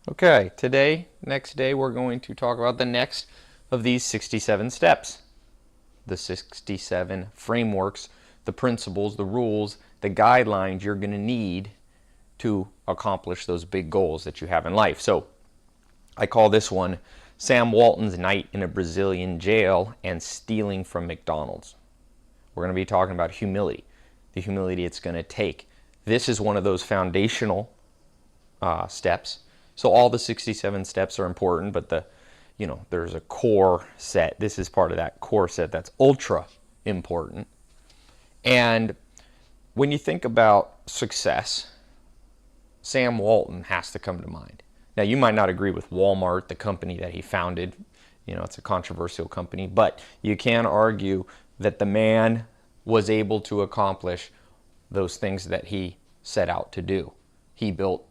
Okay, next day, we're going to talk about the next of these 67 steps. The 67 frameworks, the principles, the rules, the guidelines you're going to need to accomplish those big goals that you have in life. So I call this one Sam Walton's Night in a Brazilian Jail and Stealing from McDonald's. We're going to be talking about humility, the humility it's going to take. This is one of those foundational steps. So all the 67 steps are important, but there's a core set. This is part of that core set that's ultra important. And when you think about success, Sam Walton has to come to mind. Now, you might not agree with Walmart, the company that he founded. It's a controversial company, but you can argue that the man was able to accomplish those things that he set out to do. He built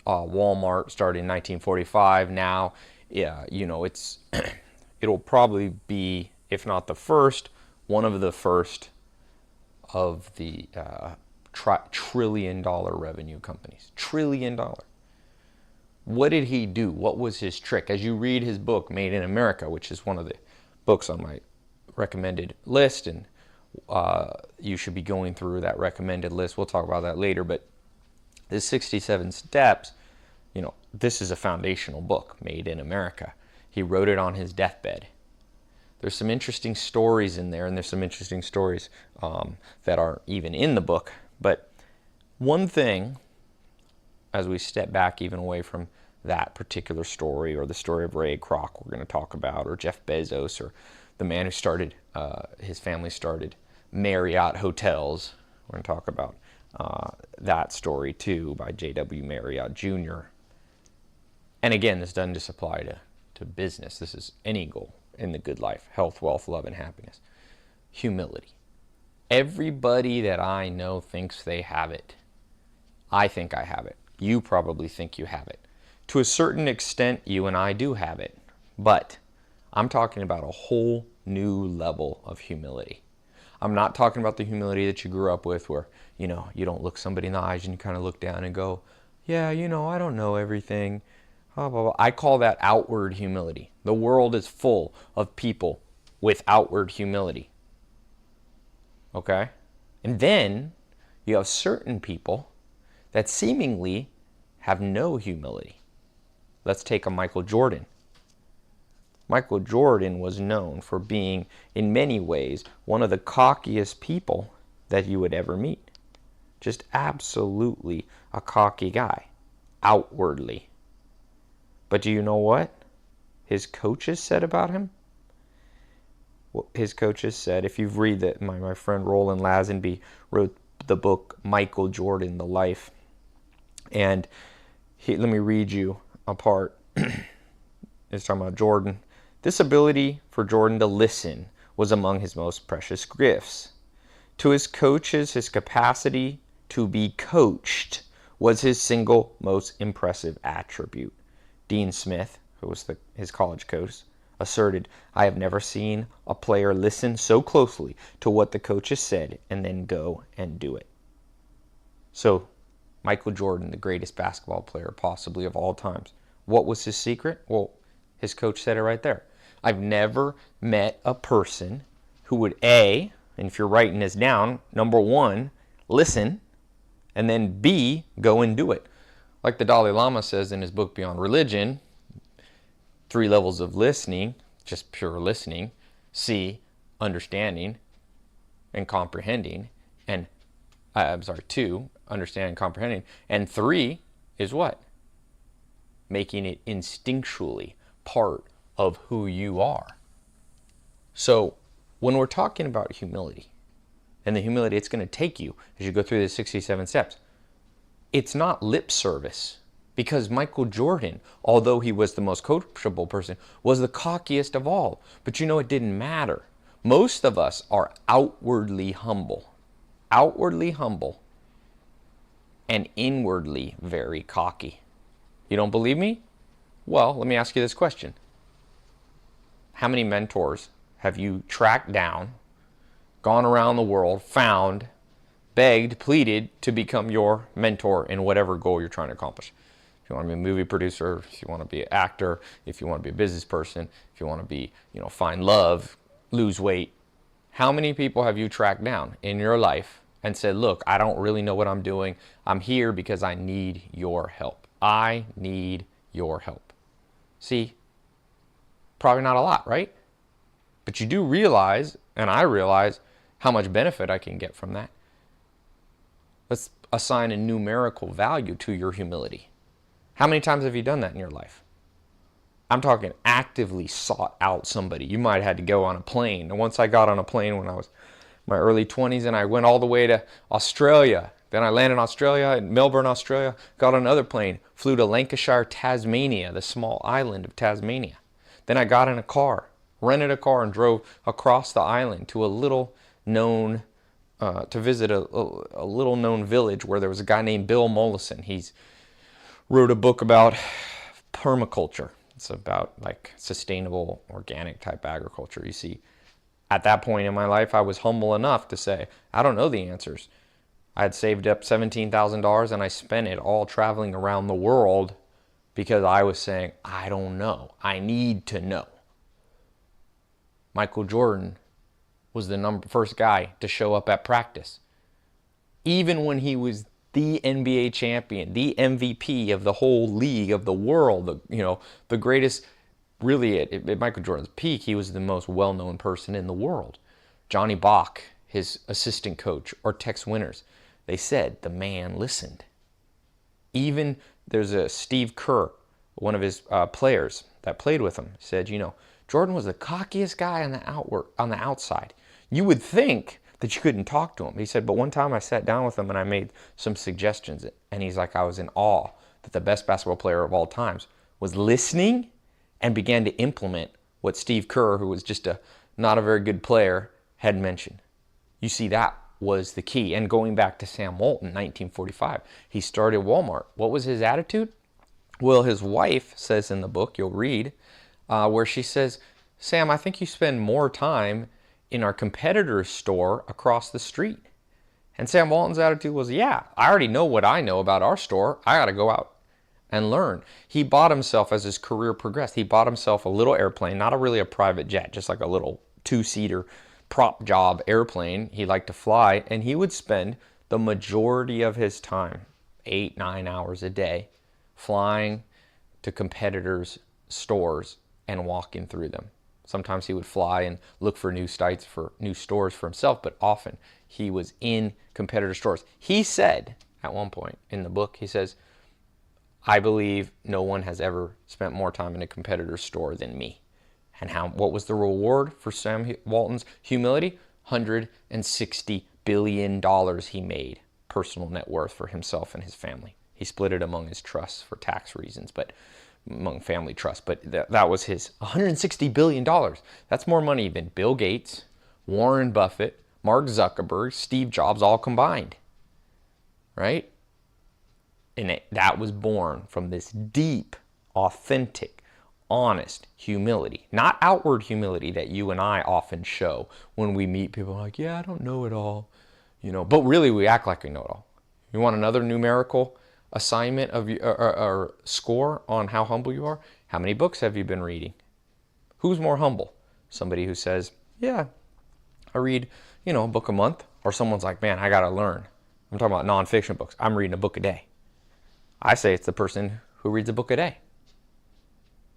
Walmart, started in 1945. Now, it'll probably be, if not the first, one of the first of the trillion-dollar revenue companies. Trillion-dollar. What did he do? What was his trick? As you read his book, Made in America, which is one of the books on my recommended list, and you should be going through that recommended list. We'll talk about that later, but this 67 steps, this is a foundational book, Made in America. He wrote it on his deathbed. There's some interesting stories in there, and there's some interesting stories that aren't even in the book. But one thing, as we step back even away from that particular story, or the story of Ray Kroc we're going to talk about, or Jeff Bezos, or the man who started, his family started Marriott Hotels. We're going to talk about that story too, by J.W. Marriott Jr. And again, this doesn't just apply to business. This is any goal in the good life: health, wealth, love, and happiness. Humility. Everybody that I know thinks they have it. I think I have it. You probably think you have it. To a certain extent, you and I do have it. But I'm talking about a whole new level of humility. I'm not talking about the humility that you grew up with, where, you don't look somebody in the eyes and you kind of look down and go, yeah, I don't know everything. Blah, blah, blah. I call that outward humility. The world is full of people with outward humility. Okay? And then you have certain people that seemingly have no humility. Let's take a Michael Jordan. Michael Jordan was known for being, in many ways, one of the cockiest people that you would ever meet. Just absolutely a cocky guy, outwardly. But do you know what his coaches said about him? Well, his coaches said, if you read that, my friend Roland Lazenby wrote the book Michael Jordan, The Life. And let me read you a part. It's talking about Jordan. This ability for Jordan to listen was among his most precious gifts. To his coaches, his capacity to be coached was his single most impressive attribute. Dean Smith, who was his college coach, asserted, I have never seen a player listen so closely to what the coaches said and then go and do it. So, Michael Jordan, the greatest basketball player possibly of all times. What was his secret? Well, his coach said it right there. I've never met a person who would A, and if you're writing this down, number one, listen, and then B, go and do it. Like the Dalai Lama says in his book Beyond Religion, 3 levels of listening, just pure listening. C, understanding and comprehending. And, 2, understanding and comprehending. And 3 is what? Making it instinctually part of who you are. So when we're talking about humility, and the humility it's going to take you as you go through the 67 steps, it's not lip service, because Michael Jordan, although he was the most coachable person, was the cockiest of all. But it didn't matter. Most of us are outwardly humble, and inwardly very cocky. You don't believe me? Well, let me ask you this question. How many mentors have you tracked down, gone around the world, found, begged, pleaded to become your mentor in whatever goal you're trying to accomplish? If you want to be a movie producer, if you want to be an actor, if you want to be a business person, if you want to be, find love, lose weight. How many people have you tracked down in your life and said, look, I don't really know what I'm doing. I'm here because I need your help. I need your help. See, probably not a lot, right? But you do realize, and I realize, how much benefit I can get from that. Let's assign a numerical value to your humility. How many times have you done that in your life? I'm talking actively sought out somebody. You might have had to go on a plane. And once I got on a plane when I was in my early 20s, and I went all the way to Australia. Then I landed in Australia, in Melbourne, Australia, got on another plane, flew to Lancashire, Tasmania, the small island of Tasmania. Then I got in a car, rented a car, and drove across the island to a little known, to visit a little known village where there was a guy named Bill Mollison. He's wrote a book about permaculture. It's about like sustainable, organic type agriculture. You see, at that point in my life, I was humble enough to say, I don't know the answers. I had saved up $17,000 and I spent it all traveling around the world because I was saying, I don't know. I need to know. Michael Jordan was the first guy to show up at practice. Even when he was the NBA champion, the MVP of the whole league, of the world, the greatest, really at Michael Jordan's peak, he was the most well-known person in the world. Johnny Bach, his assistant coach, or Tex Winters, they said the man listened. Even there's a Steve Kerr, one of his players that played with him, said, Jordan was the cockiest guy on the outside. You would think that you couldn't talk to him. He said, but one time I sat down with him and I made some suggestions. And he's like, I was in awe that the best basketball player of all times was listening and began to implement what Steve Kerr, who was just not a very good player, had mentioned. You see, that was the key. And going back to Sam Walton, 1945, he started Walmart. What was his attitude? Well, his wife says in the book, you'll read, where she says, Sam, I think you spend more time in our competitor's store across the street. And Sam Walton's attitude was, yeah, I already know what I know about our store. I got to go out and learn. He bought himself, as his career progressed, he bought himself a little airplane, not really a private jet, just like a little two-seater prop job airplane he liked to fly. And he would spend the majority of his time, 8-9 hours a day, flying to competitors' stores and walking through them. Sometimes he would fly and look for new sites for new stores for himself, but often he was in competitor stores. He said at one point in the book, he says, I believe no one has ever spent more time in a competitor's store than me. And what was the reward for Sam Walton's humility? $160 billion he made, personal net worth for himself and his family. He split it among his trusts for tax reasons, but among family trusts, but that was his $160 billion. That's more money than Bill Gates, Warren Buffett, Mark Zuckerberg, Steve Jobs all combined, right? And that was born from this deep, authentic, honest humility, not outward humility that you and I often show when we meet people like, yeah, I don't know it all, but really we act like we know it all. You want another numerical assignment of or score on how humble you are? How many books have you been reading? Who's more humble? Somebody who says, yeah, I read, a book a month, or someone's like, man, I got to learn. I'm talking about nonfiction books. I'm reading a book a day. I say it's the person who reads a book a day.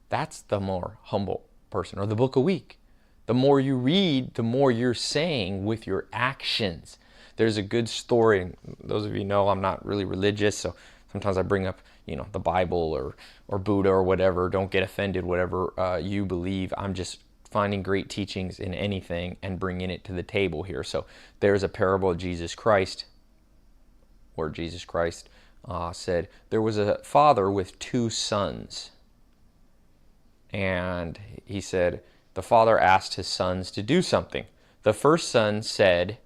That's the more humble person, or the book a week. The more you read, the more you're saying with your actions. There's a good story, and those of you know I'm not really religious, so sometimes I bring up, the Bible or Buddha or whatever. Don't get offended, whatever you believe. I'm just finding great teachings in anything and bringing it to the table here. So there's a parable of Jesus Christ, where Jesus Christ said there was a father with 2 sons. And he said the father asked his sons to do something. The first son said,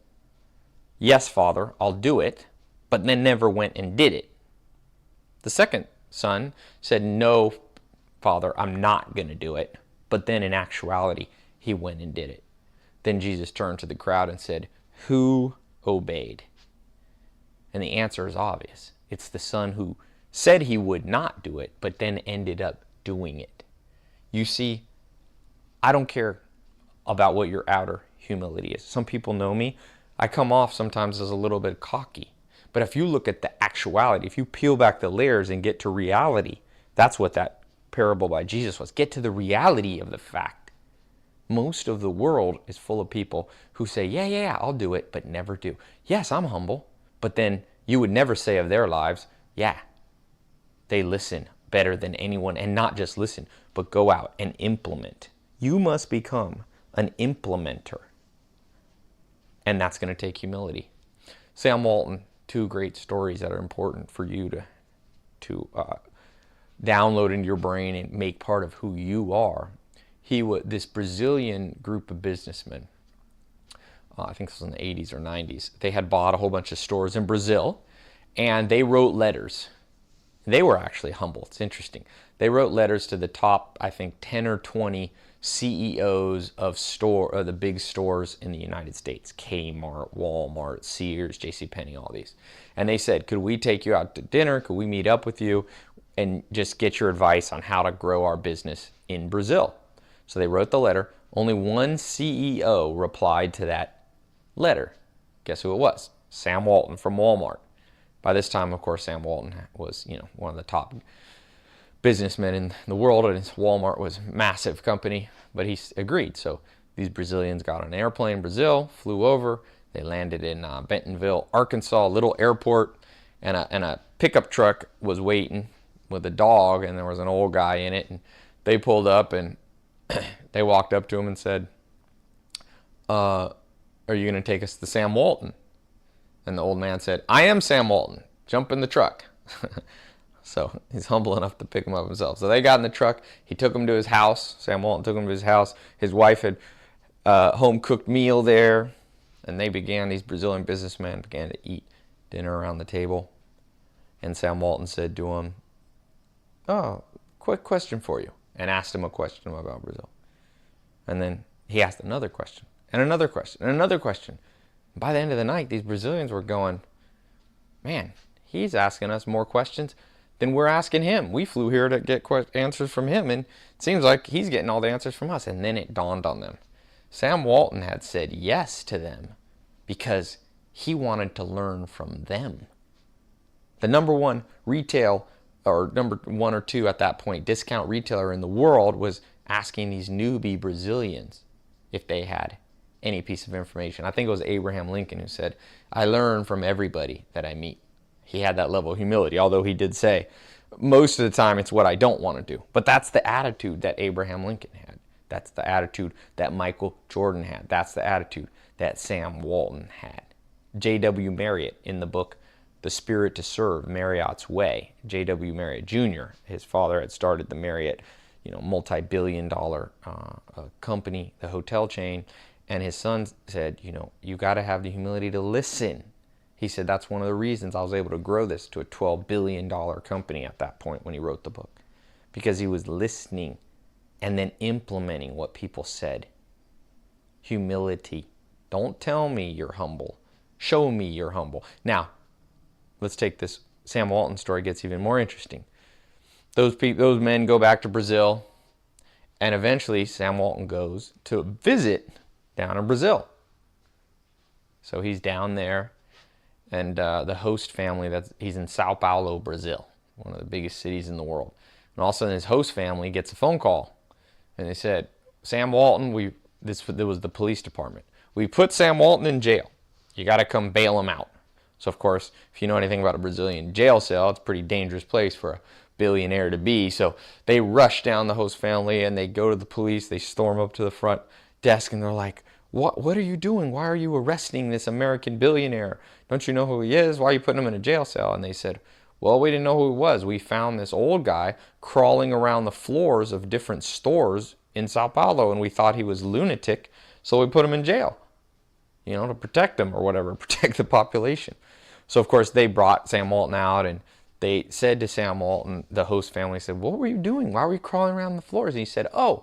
yes, Father, I'll do it, but then never went and did it. The second son said, no, Father, I'm not going to do it. But then in actuality, he went and did it. Then Jesus turned to the crowd and said, who obeyed? And the answer is obvious. It's the son who said he would not do it, but then ended up doing it. You see, I don't care about what your outer humility is. Some people know me. I come off sometimes as a little bit cocky. But if you look at the actuality, if you peel back the layers and get to reality, that's what that parable by Jesus was. Get to the reality of the fact. Most of the world is full of people who say, yeah, I'll do it, but never do. Yes, I'm humble. But then you would never say of their lives, yeah, they listen better than anyone, and not just listen, but go out and implement. You must become an implementer. And that's going to take humility. Sam Walton, two great stories that are important for you to download into your brain and make part of who you are. This Brazilian group of businessmen, I think this was in the 80s or 90s, they had bought a whole bunch of stores in Brazil, and they wrote letters. They were actually humble. It's interesting. They wrote letters to the top, I think, 10 or 20 CEOs of the big stores in the United States. Kmart, Walmart, Sears, JCPenney, all these. And they said, could we take you out to dinner? Could we meet up with you and just get your advice on how to grow our business in Brazil? So they wrote the letter. Only one CEO replied to that letter. Guess who it was? Sam Walton from Walmart. By this time, of course, Sam Walton was, one of the top businessmen in the world, and Walmart was a massive company, but he agreed. So these Brazilians got on an airplane in Brazil, flew over. They landed in Bentonville, Arkansas, a little airport, and a pickup truck was waiting with a dog, and there was an old guy in it. And they pulled up, and they walked up to him and said, are you going to take us to Sam Walton? And the old man said, I am Sam Walton. Jump in the truck. So he's humble enough to pick him up himself. So they got in the truck. He took him to his house. Sam Walton took him to his house. His wife had home-cooked meal there. And these Brazilian businessmen began to eat dinner around the table. And Sam Walton said to him, oh, quick question for you. And asked him a question about Brazil. And then he asked another question, and another question, and another question. By the end of the night, these Brazilians were going, man, he's asking us more questions than we're asking him. We flew here to get answers from him, and it seems like he's getting all the answers from us. And then it dawned on them. Sam Walton had said yes to them because he wanted to learn from them. The number one retail, or number one or two at that point, discount retailer in the world was asking these newbie Brazilians if they had any piece of information. I think it was Abraham Lincoln who said, I learn from everybody that I meet. He had that level of humility, although he did say, most of the time it's what I don't want to do. But that's the attitude that Abraham Lincoln had. That's the attitude that Michael Jordan had. That's the attitude that Sam Walton had. J.W. Marriott, in the book The Spirit to Serve, Marriott's Way, J.W. Marriott Jr., his father had started the Marriott, multi-billion-dollar company, the hotel chain. And his son said, you got to have the humility to listen. He said, that's one of the reasons I was able to grow this to a $12 billion company at that point when he wrote the book. Because he was listening and then implementing what people said. Humility. Don't tell me you're humble. Show me you're humble. Now, let's take this Sam Walton story. Gets even more interesting. Those men go back to Brazil, and eventually Sam Walton goes to visit down in Brazil. So he's down there, and the host family, he's in Sao Paulo, Brazil, one of the biggest cities in the world. And all of a sudden his host family gets a phone call, and they said, Sam Walton, this was the police department. We put Sam Walton in jail. You got to come bail him out. So of course, if you know anything about a Brazilian jail cell, it's a pretty dangerous place for a billionaire to be. So they rush down the host family, and they go to the police. They storm up to the front desk, and they're like, what are you doing? Why are you arresting this American billionaire? Don't you know who he is? Why are you putting him in a jail cell? And they said, well, we didn't know who he was. We found this old guy crawling around the floors of different stores in Sao Paulo, and we thought he was lunatic, so we put him in jail, to protect him or whatever, protect the population. So, of course, they brought Sam Walton out, and they said to Sam Walton, the host family said, what were you doing? Why were you crawling around the floors? And he said, I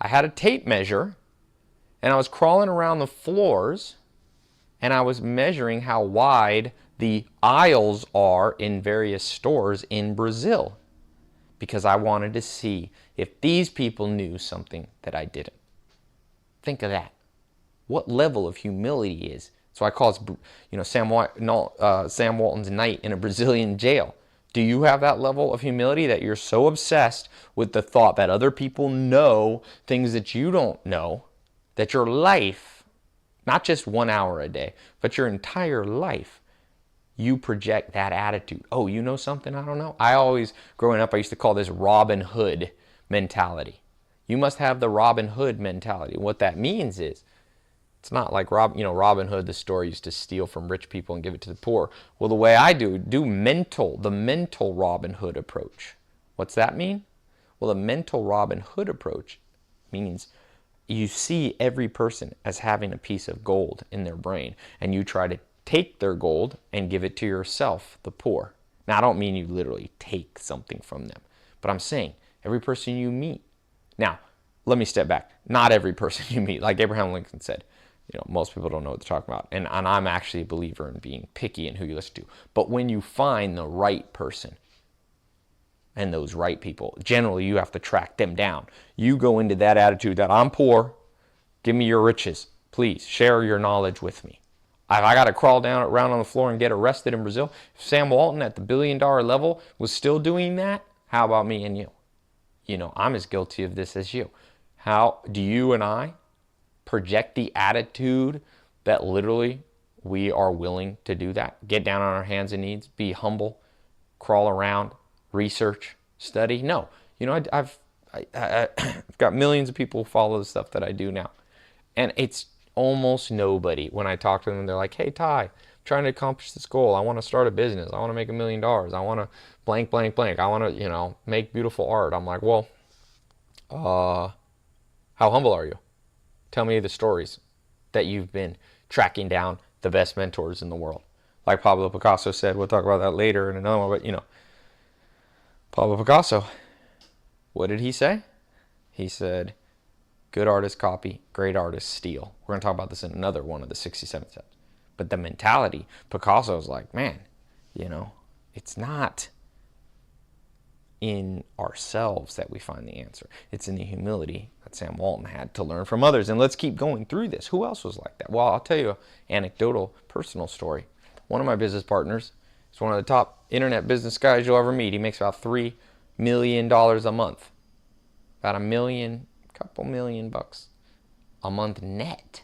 had a tape measure, and I was crawling around the floors, and I was measuring how wide the aisles are in various stores in Brazil, because I wanted to see if these people knew something that I didn't. Think of that. What level of humility is. So I call it, Sam Walton's night in a Brazilian jail. Do you have that level of humility that you're so obsessed with the thought that other people know things that you don't know, that your life, not just 1 hour a day, but your entire life, you project that attitude? Oh, you know something I don't know? Growing up, I used to call this Robin Hood mentality. You must have the Robin Hood mentality. What that means is, it's not like Robin Hood, the story, used to steal from rich people and give it to the poor. Well, the way I do the mental Robin Hood approach. What's that mean? Well, the mental Robin Hood approach means you see every person as having a piece of gold in their brain, and you try to take their gold and give it to yourself, the poor. Now, I don't mean you literally take something from them, but I'm saying every person you meet. Now, let me step back. Not every person you meet. Like Abraham Lincoln said, most people don't know what they're talking about. And I'm actually a believer in being picky in who you listen to. But when you find the right person and those right people, generally you have to track them down. You go into that attitude that I'm poor, give me your riches. Please share your knowledge with me. If I got to crawl down around on the floor and get arrested in Brazil, if Sam Walton at the $1 billion level was still doing that, how about me and you? I'm as guilty of this as you. How do you and I project the attitude that literally we are willing to do that? Get down on our hands and knees, be humble, crawl around, research, study? No. I've got millions of people who follow the stuff that I do now. And it's almost nobody. When I talk to them, they're like, hey, Ty, I'm trying to accomplish this goal. I want to start a business. I want to make $1 million. I want to blank, blank, blank. I want to, make beautiful art. I'm like, well, how humble are you? Tell me the stories that you've been tracking down the best mentors in the world. Like Pablo Picasso said, we'll talk about that later in another one, but Pablo Picasso, what did he say? He said, good artists copy, great artists steal. We're going to talk about this in another one of the 67 steps. But the mentality, Picasso's like, man, it's not in ourselves that we find the answer. It's in the humility that Sam Walton had to learn from others. And let's keep going through this. Who else was like that? Well, I'll tell you an anecdotal, personal story. One of my business partners is one of the top internet business guys you'll ever meet. He makes about $3 million a month. About couple million bucks a month net.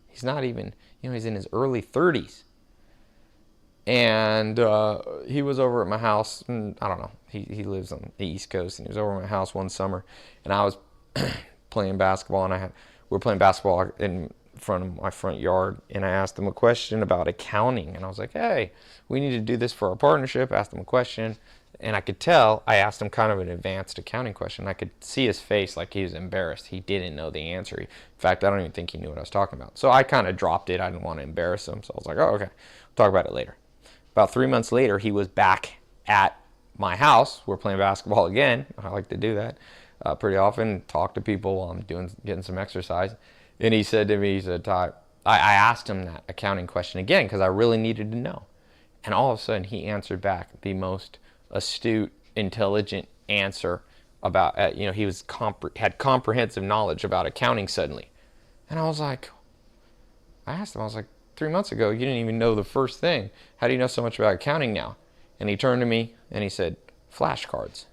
He's not even, he's in his early 30s. And he was over at my house, and I don't know, he lives on the East Coast, and he was over at my house one summer, and I was playing basketball, and we were playing basketball in front of my front yard, and I asked him a question about accounting, and I was like, hey, we need to do this for our partnership. I asked him a question, and I could tell I asked him kind of an advanced accounting question. I could see his face like he was embarrassed. He didn't know the answer. In fact, I don't even think he knew what I was talking about. So I kind of dropped it. I didn't want to embarrass him, so I was like, oh, okay, we'll talk about it later. About 3 months later, he was back at my house. We're playing basketball again. I like to do that pretty often, talk to people while I'm getting some exercise. And he said to me, he said, Ty, I asked him that accounting question again because I really needed to know. And all of a sudden, he answered back the most astute, intelligent answer about, he had comprehensive knowledge about accounting suddenly. And I was like, 3 months ago, you didn't even know the first thing. How do you know so much about accounting now? And he turned to me and he said, flashcards.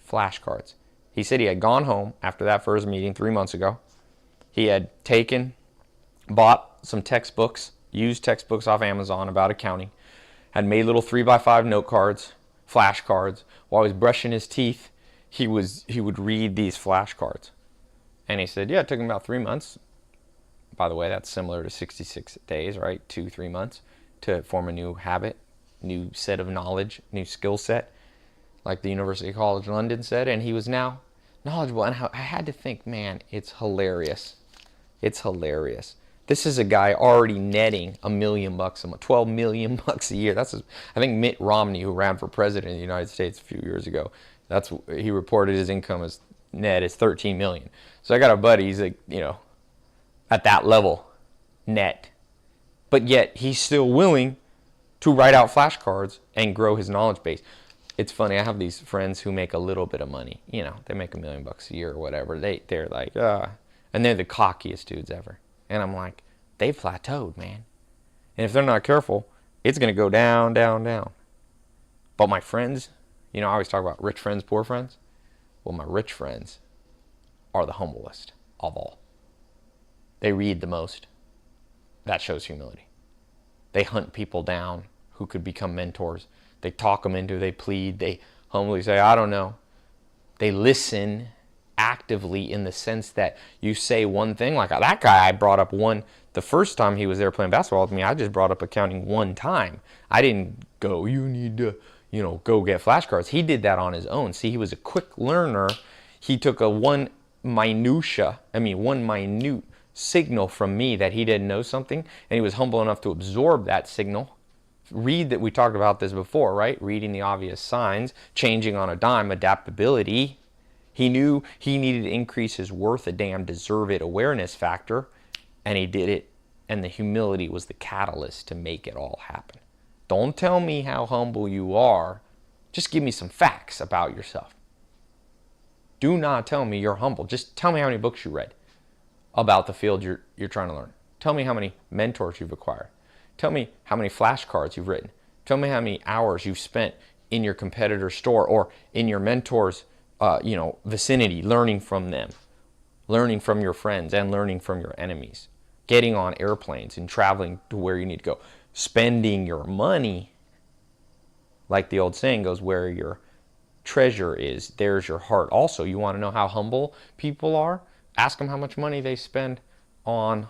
Flashcards. He said he had gone home after that first meeting 3 months ago. He had bought some textbooks, used textbooks off Amazon about accounting, had made little 3x5 note cards, flashcards. While he was brushing his teeth, he would read these flashcards. And he said, yeah, it took him about 3 months. By the way, that's similar to 66 days, right? 2-3 months to form a new habit, new set of knowledge, new skill set, like the University College London said. And he was now knowledgeable. And I had to think, man, it's hilarious. It's hilarious. This is a guy already netting $1 million a month, $12 million a year. I think Mitt Romney, who ran for president of the United States a few years ago, he reported his income as net is $13 million. So I got a buddy, he's like, at that level, net. but yet he's still willing to write out flashcards and grow his knowledge base. It's funny, I have these friends who make a little bit of money. You know, they make $1 million a year or whatever. They're like, and they're the cockiest dudes ever. And I'm like, they've plateaued, man. And if they're not careful, it's going to go down, down, down. But my friends, you know, I always talk about rich friends, poor friends. Well, my rich friends are the humblest of all. They read the most. That shows humility. They hunt people down who could become mentors. They talk them into, they plead, they humbly say, I don't know. They listen actively in the sense that you say one thing, like that guy I brought up the first time he was there playing basketball with me, I just brought up accounting one time. I didn't go, you need to, go get flashcards. He did that on his own. See, he was a quick learner. He took one minute signal from me that he didn't know something, and he was humble enough to absorb that signal. Read that we talked about this before, right? Reading the obvious signs, changing on a dime, adaptability. He knew he needed to increase his worth a damn deserve it awareness factor, and he did it, and the humility was the catalyst to make it all happen. Don't tell me how humble you are. Just give me some facts about yourself. Do not tell me you're humble. Just tell me how many books you read about the field you're trying to learn. Tell me how many mentors you've acquired. Tell me how many flashcards you've written. Tell me how many hours you've spent in your competitor's store or in your mentor's vicinity, learning from them, learning from your friends and learning from your enemies, getting on airplanes and traveling to where you need to go, spending your money. Like the old saying goes, where your treasure is, there's your heart. Also, you want to know how humble people are? Ask them how much money they spend on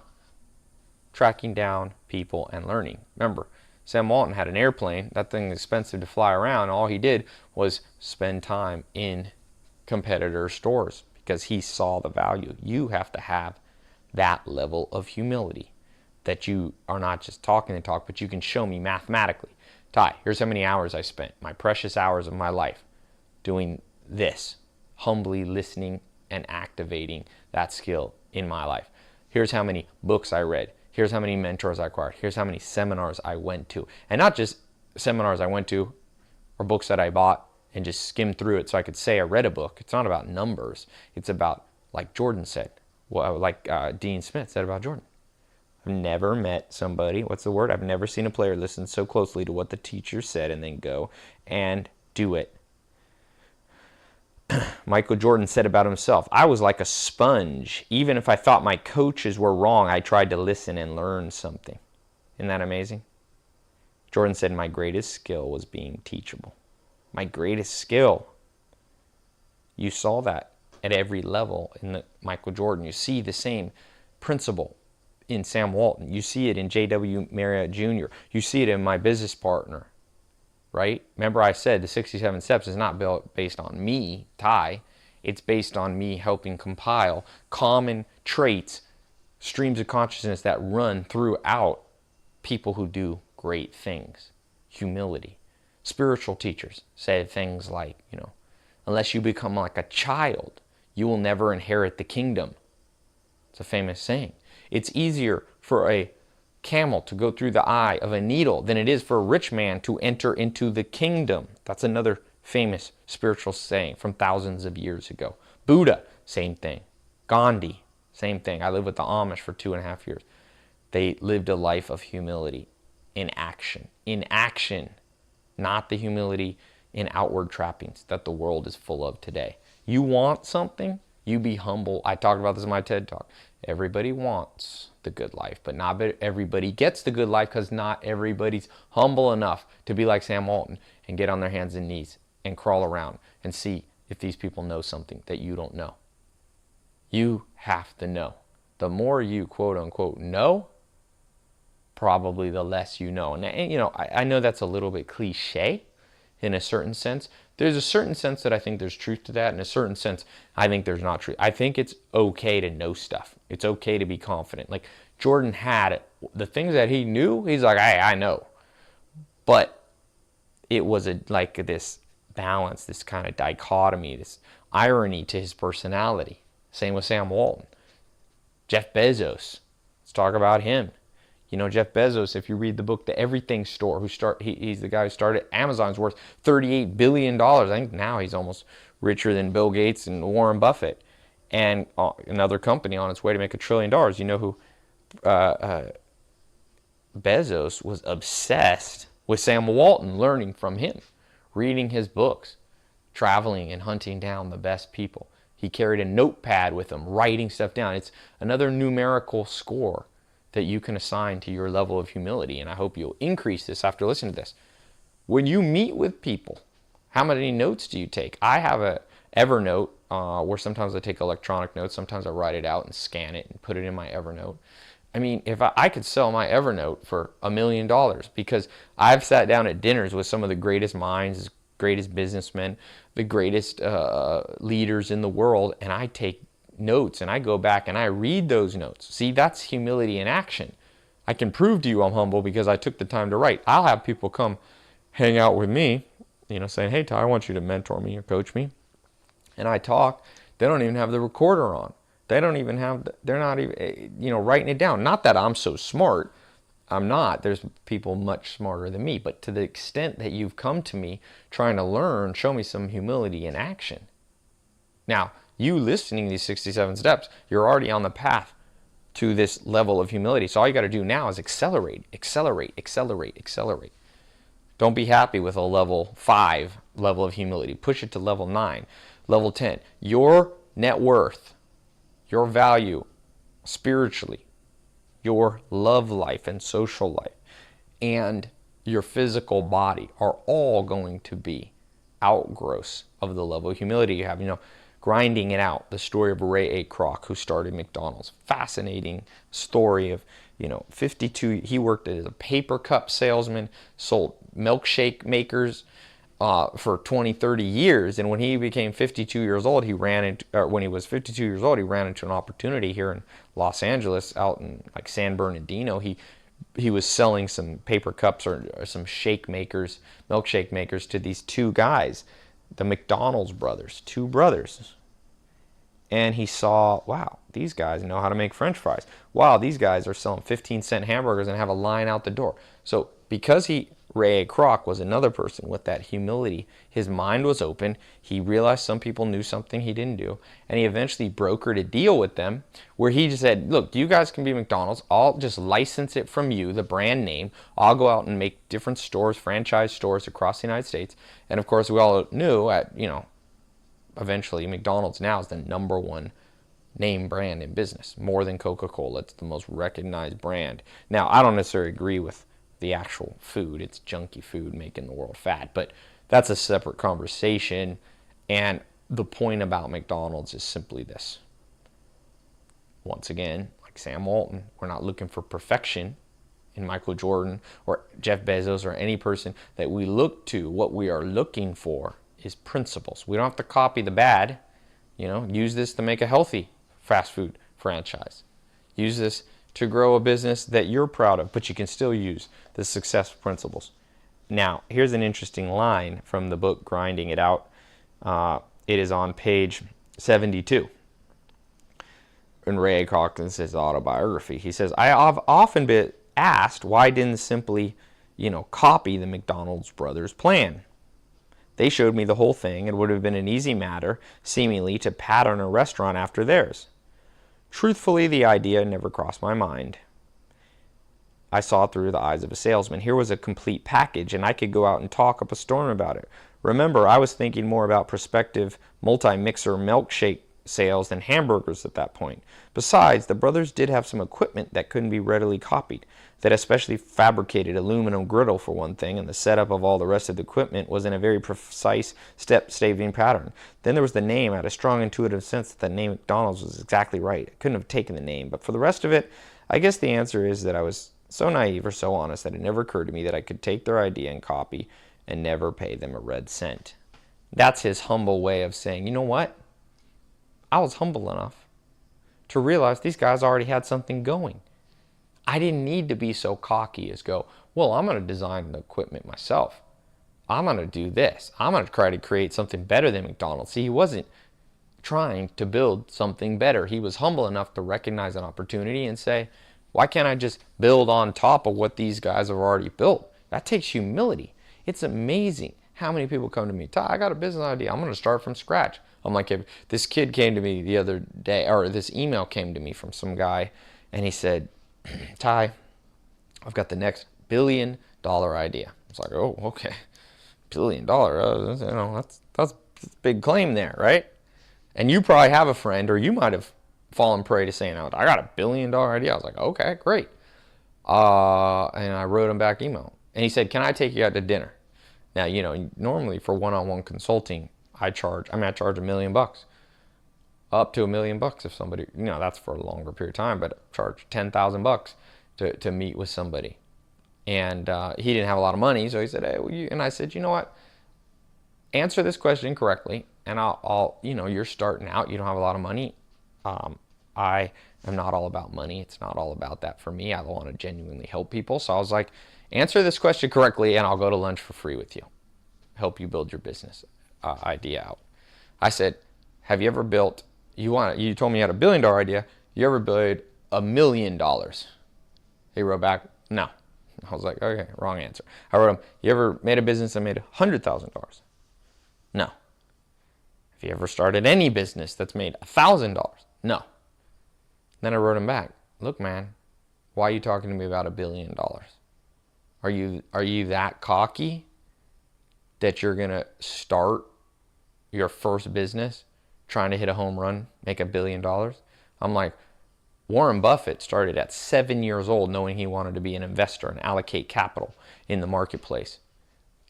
tracking down people and learning. Remember, Sam Walton had an airplane. That thing is expensive to fly around. All he did was spend time in competitor stores because he saw the value. You have to have that level of humility, that you are not just talking the talk, but you can show me mathematically. Ty, here's how many hours I spent, my precious hours of my life, doing this, humbly listening and activating that skill in my life. Here's how many books I read. Here's how many mentors I acquired. Here's how many seminars I went to. And not just seminars I went to or books that I bought and just skimmed through it so I could say I read a book. It's not about numbers. It's about, like Jordan said, like Dean Smith said about Jordan. I've never met somebody, I've never seen a player listen so closely to what the teacher said and then go and do it. Michael Jordan said about himself, I was like a sponge. Even if I thought my coaches were wrong, I tried to listen and learn something. Isn't that amazing? Jordan said, my greatest skill was being teachable. My greatest skill. You saw that at every level in Michael Jordan. You see the same principle in Sam Walton. You see it in J.W. Marriott Jr. You see it in my business partner. Right? Remember I said the 67 steps is not based on me, Ty. It's based on me helping compile common traits, streams of consciousness that run throughout people who do great things. Humility. Spiritual teachers said things like, unless you become like a child, you will never inherit the kingdom. It's a famous saying. It's easier for a camel to go through the eye of a needle than it is for a rich man to enter into the kingdom. That's another famous spiritual saying from thousands of years ago. Buddha, same thing. Gandhi, same thing. I lived with the Amish for 2.5 years. They lived a life of humility in action. In action, not the humility in outward trappings that the world is full of today. You want something, you be humble. I talked about this in my TED Talk. Everybody wants the good life, but not everybody gets the good life because not everybody's humble enough to be like Sam Walton and get on their hands and knees and crawl around and see if these people know something that you don't know. You have to know. The more you quote unquote know, probably the less you know. And I know that's a little bit cliche in a certain sense. There's a certain sense that I think there's truth to that. In a certain sense, I think there's not truth. I think it's okay to know stuff. It's okay to be confident. Like Jordan had the things that he knew, he's like, hey, I know. But it was like this balance, this kind of dichotomy, this irony to his personality. Same with Sam Walton. Jeff Bezos. Let's talk about him. You know, Jeff Bezos, if you read the book, The Everything Store, he's the guy who started Amazon's worth $38 billion. I think now he's almost richer than Bill Gates and Warren Buffett. And another company on its way to make $1 trillion. You know who Bezos was obsessed with? Sam Walton, learning from him, reading his books, traveling and hunting down the best people. He carried a notepad with him, writing stuff down. It's another numerical score that you can assign to your level of humility, and I hope you'll increase this after listening to this. When you meet with people, how many notes do you take? I have a Evernote where sometimes I take electronic notes, sometimes I write it out and scan it and put it in my Evernote. I mean, if I could sell my Evernote for $1 million, because I've sat down at dinners with some of the greatest minds, greatest businessmen, the greatest leaders in the world, and I take notes and I go back and I read those notes. See, that's humility in action. I can prove to you I'm humble because I took the time to write. I'll have people come hang out with me, you know, saying, hey, Ty, I want you to mentor me or coach me. And I talk. They don't even have the recorder on. They don't even have, they're not even, you know, writing it down. Not that I'm so smart. I'm not. There's people much smarter than me. But to the extent that you've come to me trying to learn, show me some humility in action. Now, you listening to these 67 steps, you're already on the path to this level of humility. So all you got to do now is accelerate, accelerate, accelerate, accelerate. Don't be happy with a level 5 level of humility. Push it to level 9, level 10. Your net worth, your value spiritually, your love life and social life, and your physical body are all going to be outgrowths of the level of humility you have. You know, grinding it out, the story of Ray A. Kroc, who started McDonald's. Fascinating story of, you know, 52, he worked as a paper cup salesman, sold milkshake makers for 20, 30 years. And when he became 52 years old, he ran into an opportunity here in Los Angeles, out in like San Bernardino. He was selling some paper cups or some shake makers, milkshake makers, to these two guys, the McDonald's brothers, two brothers. And he saw, wow, these guys know how to make French fries. Wow, these guys are selling 15-cent hamburgers and have a line out the door. So because Ray A. Kroc was another person with that humility, his mind was open. He realized some people knew something he didn't do. And he eventually brokered a deal with them where he just said, look, you guys can be McDonald's. I'll just license it from you, the brand name. I'll go out and make different stores, franchise stores across the United States. And of course, we all knew eventually McDonald's now is the #1 name brand in business, more than Coca-Cola. It's the most recognized brand. Now, I don't necessarily agree with the actual food. It's junky food making the world fat, but that's a separate conversation. And the point about McDonald's is simply this. Once again, like Sam Walton, we're not looking for perfection in Michael Jordan or Jeff Bezos or any person that we look to. What we are looking for is principles. We don't have to copy the bad. Use this to make a healthy fast food franchise. Use this to grow a business that you're proud of, but you can still use the success principles. Now, here's an interesting line from the book Grinding It Out. It is on page 72. In Ray Kroc, his autobiography, he says, I have often been asked why I didn't simply, copy the McDonald's brothers' plan. They showed me the whole thing. It would have been an easy matter, seemingly, to pattern a restaurant after theirs. Truthfully, the idea never crossed my mind. I saw through the eyes of a salesman. Here was a complete package, and I could go out and talk up a storm about it. Remember, I was thinking more about prospective multi-mixer milkshake sales than hamburgers at that point. Besides, the brothers did have some equipment that couldn't be readily copied. That especially fabricated aluminum griddle, for one thing, and the setup of all the rest of the equipment was in a very precise step-saving pattern. Then there was the name. I had a strong intuitive sense that the name McDonald's was exactly right. I couldn't have taken the name. But for the rest of it, I guess the answer is that I was so naive or so honest that it never occurred to me that I could take their idea and copy and never pay them a red cent. That's his humble way of saying, you know what? I was humble enough to realize these guys already had something going. I didn't need to be so cocky as go, well, I'm going to design the equipment myself. I'm going to do this. I'm going to try to create something better than McDonald's. See, he wasn't trying to build something better. He was humble enough to recognize an opportunity and say, Why can't I just build on top of what these guys have already built? That takes humility. It's amazing how many people come to me, Ty, I got a business idea. I'm going to start from scratch. I'm like, if this kid came to me the other day, or this email came to me from some guy, and he said, Ty, I've got the next $1 billion idea. I was like, oh, okay. $1 billion, that's a big claim there, right? And you probably have a friend, or you might have fallen prey to saying, oh, I got $1 billion idea. I was like, okay, great. And I wrote him back email. And he said, can I take you out to dinner? Now, normally for one-on-one consulting, I charge $1 million, up to $1 million if somebody, that's for a longer period of time, but I charge $10,000 to meet with somebody. And he didn't have a lot of money, so he said, hey, and I said, you know what? Answer this question correctly, and I'll you're starting out, you don't have a lot of money. I am not all about money. It's not all about that for me. I want to genuinely help people. So I was like, answer this question correctly, and I'll go to lunch for free with you. Help you build your business idea out. I said, have you ever built, you told me you had $1 billion idea. You ever built $1 million? He wrote back, no. I was like, okay, wrong answer. I wrote him, you ever made a business that made $100,000? No. Have you ever started any business that's made $1,000? No. Then I wrote him back, look, man, why are you talking to me about $1 billion? Are you that cocky that you're gonna start your first business trying to hit a home run, make $1 billion? I'm like, Warren Buffett started at 7 years old knowing he wanted to be an investor and allocate capital in the marketplace.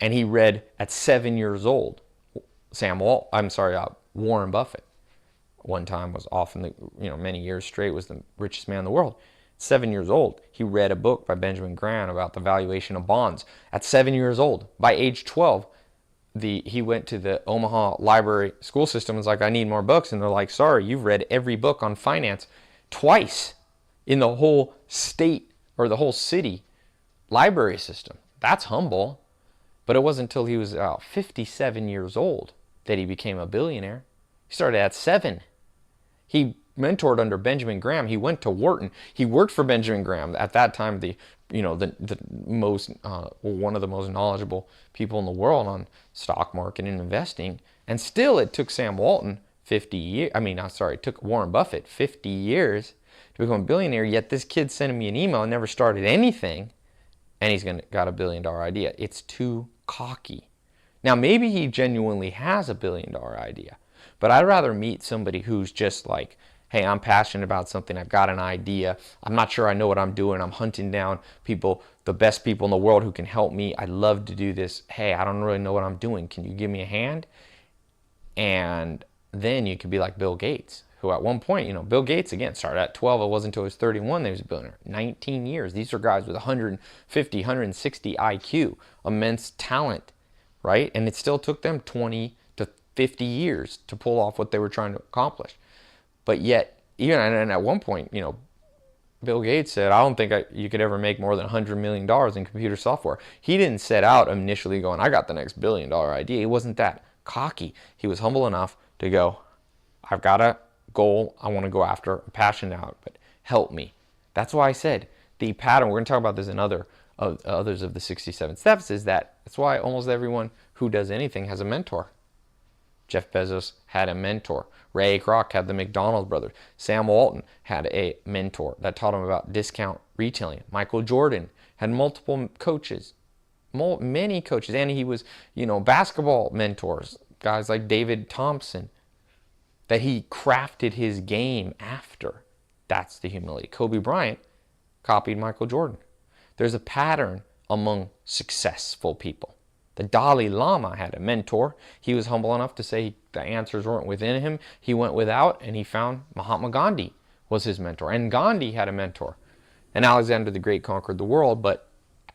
And he read at 7 years old, Warren Buffett. One time was often, many years straight was the richest man in the world. 7 years old, he read a book by Benjamin Graham about the valuation of bonds. At 7 years old, by age 12, he went to the Omaha library school system and was like, I need more books. And they're like, sorry, you've read every book on finance twice in the whole state or the whole city library system. That's humble. But it wasn't until he was 57 years old that he became a billionaire. He started at 7. He mentored under Benjamin Graham. He went to Walton. He worked for Benjamin Graham. At that time, the most one of the most knowledgeable people in the world on stock market and investing. And still, it took Sam Walton 50 years. It took Warren Buffett 50 years to become a billionaire. Yet this kid sending me an email and never started anything, and he's got a $1 billion idea. It's too cocky. Now, maybe he genuinely has a $1 billion idea, but I'd rather meet somebody who's just like, hey, I'm passionate about something. I've got an idea. I'm not sure I know what I'm doing. I'm hunting down people, the best people in the world who can help me. I'd love to do this. Hey, I don't really know what I'm doing. Can you give me a hand? And then you could be like Bill Gates, who at one point, Bill Gates, again, started at 12. It wasn't until he was 31 that he was a billionaire. 19 years. These are guys with 150, 160 IQ, immense talent, right? And it still took them 20 to 50 years to pull off what they were trying to accomplish. But yet, even and at one point, Bill Gates said, I don't think you could ever make more than $100 million in computer software. He didn't set out initially going, I got the next $1 billion idea. He wasn't that cocky. He was humble enough to go, I've got a goal I want to go after. I'm passionate about it, but help me. That's why I said the pattern, we're going to talk about this in others of the 67 steps, is that's why almost everyone who does anything has a mentor. Jeff Bezos had a mentor. Ray Kroc had the McDonald brothers. Sam Walton had a mentor that taught him about discount retailing. Michael Jordan had multiple coaches, many coaches, and he was, basketball mentors, guys like David Thompson, that he crafted his game after. That's the humility. Kobe Bryant copied Michael Jordan. There's a pattern among successful people. The Dalai Lama had a mentor. He was humble enough to say the answers weren't within him. He went without, and he found Mahatma Gandhi was his mentor. And Gandhi had a mentor. And Alexander the Great conquered the world, but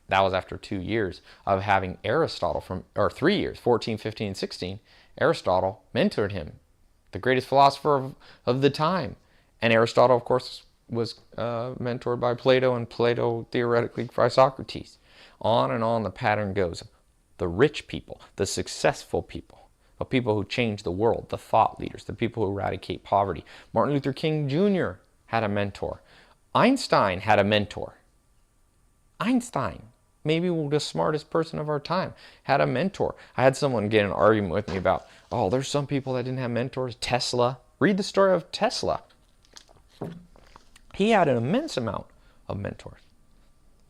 that was after 2 years of having Aristotle 3 years, 14, 15, and 16. Aristotle mentored him, the greatest philosopher of the time. And Aristotle, of course, was mentored by Plato, and Plato theoretically by Socrates. On and on the pattern goes. The rich people, the successful people, the people who change the world, the thought leaders, the people who eradicate poverty. Martin Luther King Jr. had a mentor. Einstein had a mentor. Einstein, maybe the smartest person of our time, had a mentor. I had someone get in an argument with me about, oh, there's some people that didn't have mentors. Tesla. Read the story of Tesla. He had an immense amount of mentors.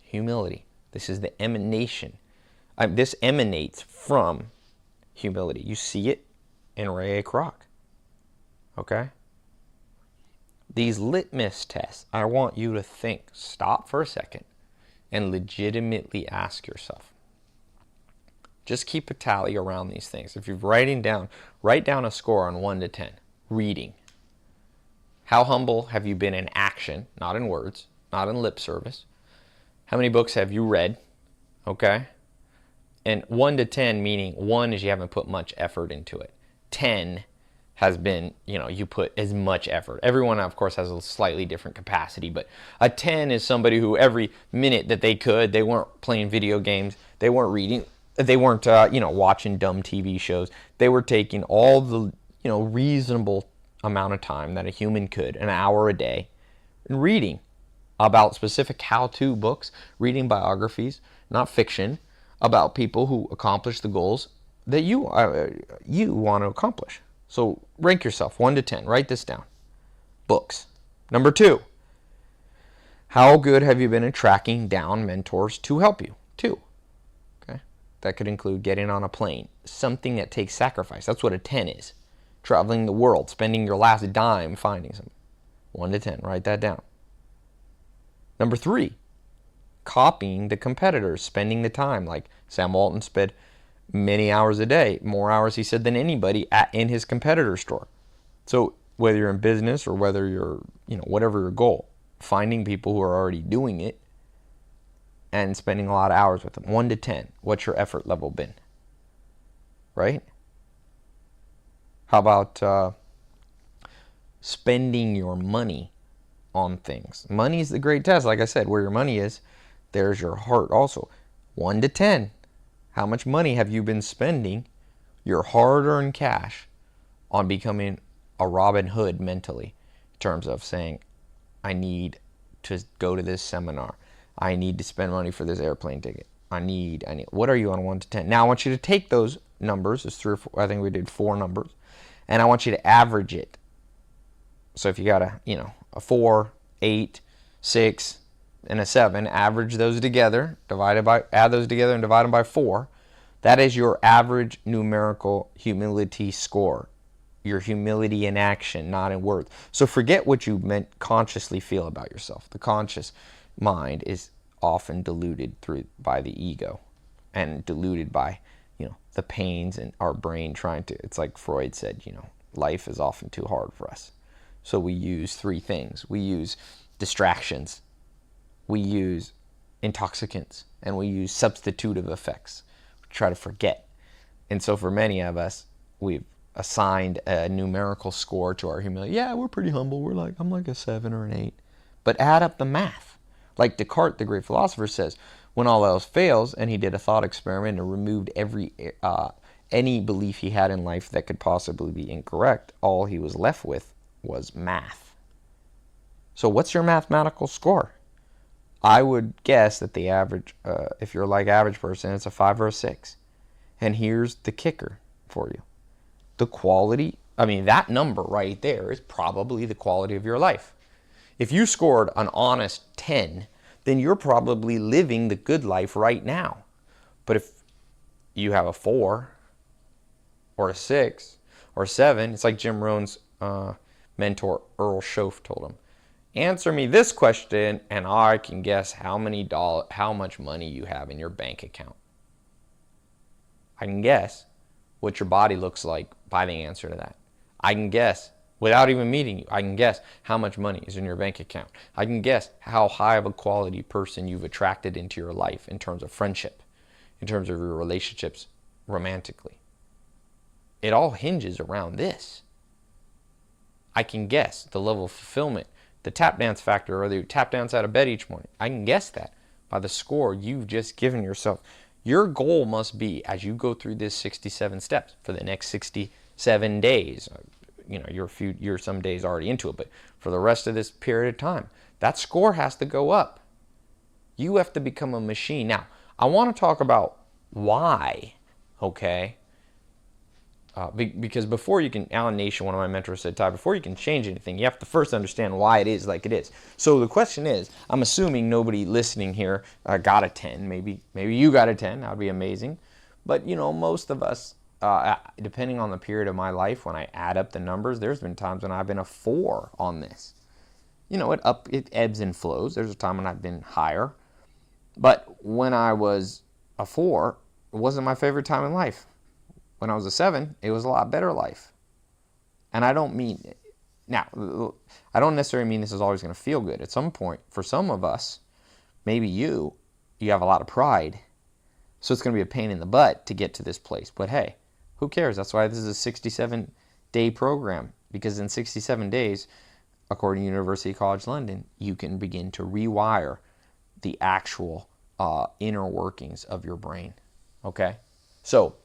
Humility. This is the emanation. This emanates from humility. You see it in Ray Kroc. Okay? These litmus tests, I want you to think. Stop for a second and legitimately ask yourself. Just keep a tally around these things. If you're writing down, write down a score on 1 to 10. Reading. How humble have you been in action, not in words, not in lip service? How many books have you read? Okay? And 1 to 10, meaning 1 is you haven't put much effort into it. 10 has been, you put as much effort. Everyone, of course, has a slightly different capacity, but a 10 is somebody who every minute that they could, they weren't playing video games, they weren't reading, they weren't, watching dumb TV shows. They were taking all the, reasonable amount of time that a human could, an hour a day, and reading about specific how-to books, reading biographies, not fiction, about people who accomplish the goals that you want to accomplish. So rank yourself 1 to 10. Write this down. Books. Number 2. How good have you been at tracking down mentors to help you? 2. Okay. That could include getting on a plane. Something that takes sacrifice. That's what a 10 is. Traveling the world. Spending your last dime finding something. 1 to 10. Write that down. Number 3. Copying the competitors. Spending the time. Like Sam Walton spent many hours a day, more hours, he said, than anybody in his competitor store. So whether you're in business or whether you're, whatever your goal, finding people who are already doing it and spending a lot of hours with them. 1 to 10, what's your effort level been? Right? How about spending your money on things? Money is the great test. Like I said, where your money is, there's your heart also. 1 to 10. How much money have you been spending, your hard-earned cash, on becoming a Robin Hood mentally, in terms of saying, I need to go to this seminar. I need to spend money for this airplane ticket. I need. What are you on 1 to 10? Now I want you to take those numbers, there's 3 or 4, I think we did 4 numbers, and I want you to average it. So if you got a 4, 8, 6, and a 7, average those together, add those together and divide them by 4. That is your average numerical humility score. Your humility in action, not in words. So forget what you meant consciously feel about yourself. The conscious mind is often diluted by the ego and diluted by, the pains in our brain trying to, it's like Freud said, life is often too hard for us. So we use 3 things. We use distractions, we use intoxicants, and we use substitutive effects. We try to forget. And so for many of us, we've assigned a numerical score to our humility. Yeah, we're pretty humble. I'm like a 7 or an 8. But add up the math. Like Descartes, the great philosopher, says, when all else fails, and he did a thought experiment and removed any belief he had in life that could possibly be incorrect, all he was left with was math. So what's your mathematical score? I would guess that the average, if you're like average person, it's a 5 or a 6. And here's the kicker for you. The quality, that number right there is probably the quality of your life. If you scored an honest 10, then you're probably living the good life right now. But if you have a 4 or a 6 or a 7, it's like Jim Rohn's mentor Earl Schoaf told him. Answer me this question and I can guess how much money you have in your bank account. I can guess what your body looks like by the answer to that. I can guess, without even meeting you, I can guess how much money is in your bank account. I can guess how high of a quality person you've attracted into your life in terms of friendship, in terms of your relationships romantically. It all hinges around this. I can guess the level of fulfillment, the tap dance factor, or the tap dance out of bed each morning. I can guess that by the score you've just given yourself. Your goal must be, as you go through this 67 steps for the next 67 days, you're some days already into it, but for the rest of this period of time, that score has to go up. You have to become a machine. Now, I want to talk about why, okay? Because before you can, Alan Nation, one of my mentors said, Ty, before you can change anything, you have to first understand why it is like it is. So the question is, I'm assuming nobody listening here got a 10. Maybe you got a 10. That would be amazing. But, most of us, depending on the period of my life, when I add up the numbers, there's been times when I've been a 4 on this. It ebbs and flows. There's a time when I've been higher. But when I was a 4, it wasn't my favorite time in life. When I was a 7, it was a lot better life. And I don't necessarily mean this is always going to feel good. At some point, for some of us, maybe you have a lot of pride. So it's going to be a pain in the butt to get to this place. But hey, who cares? That's why this is a 67-day program. Because in 67 days, according to University College London, you can begin to rewire the actual inner workings of your brain. Okay? So,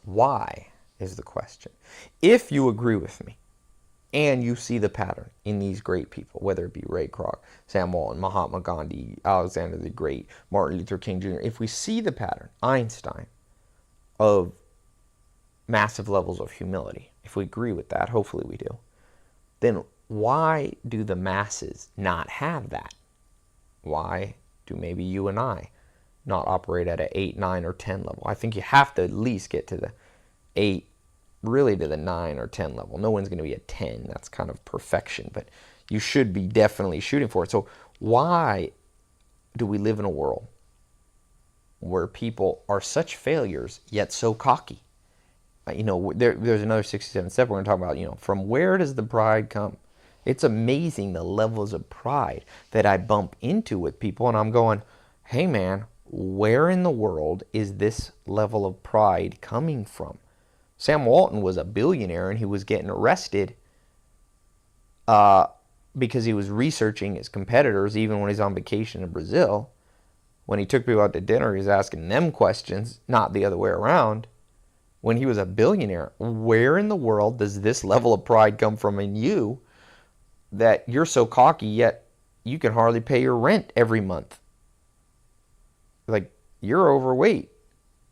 why is the question. If you agree with me and you see the pattern in these great people, whether it be Ray Kroc, Sam Walton, Mahatma Gandhi, Alexander the Great, Martin Luther King Jr., if we see the pattern, Einstein, of massive levels of humility, if we agree with that, hopefully we do, then why do the masses not have that? Why do maybe you and I not operate at an 8, 9, or 10 level? I think you have to at least get to the 8, really to the 9 or 10 level. No one's going to be at 10. That's kind of perfection, but you should be definitely shooting for it. So why do we live in a world where people are such failures yet so cocky? There's another 67 step we're going to talk about, from where does the pride come? It's amazing the levels of pride that I bump into with people, and I'm going, hey man, where in the world is this level of pride coming from? Sam Walton was a billionaire and he was getting arrested because he was researching his competitors even when he's on vacation in Brazil. When he took people out to dinner, he was asking them questions, not the other way around. When he was a billionaire, where in the world does this level of pride come from in you that you're so cocky yet you can hardly pay your rent every month? Like, you're overweight.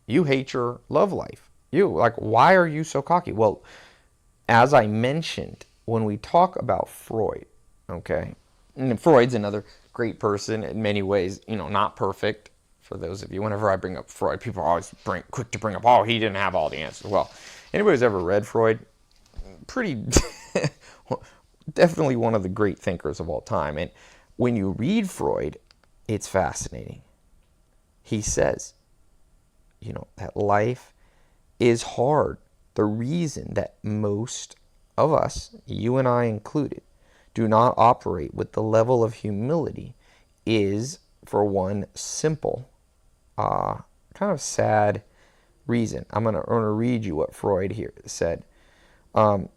You hate your love life. Why are you so cocky? Well, as I mentioned, when we talk about Freud, okay, and Freud's another great person in many ways, not perfect. For those of you, whenever I bring up Freud, people are always quick to bring up, oh, he didn't have all the answers. Well, anybody who's ever read Freud, pretty definitely one of the great thinkers of all time. And when you read Freud, it's fascinating. He says, that life is hard. The reason that most of us, you and I included, do not operate with the level of humility is for one simple, kind of sad reason. I'm going to read you what Freud here said. Let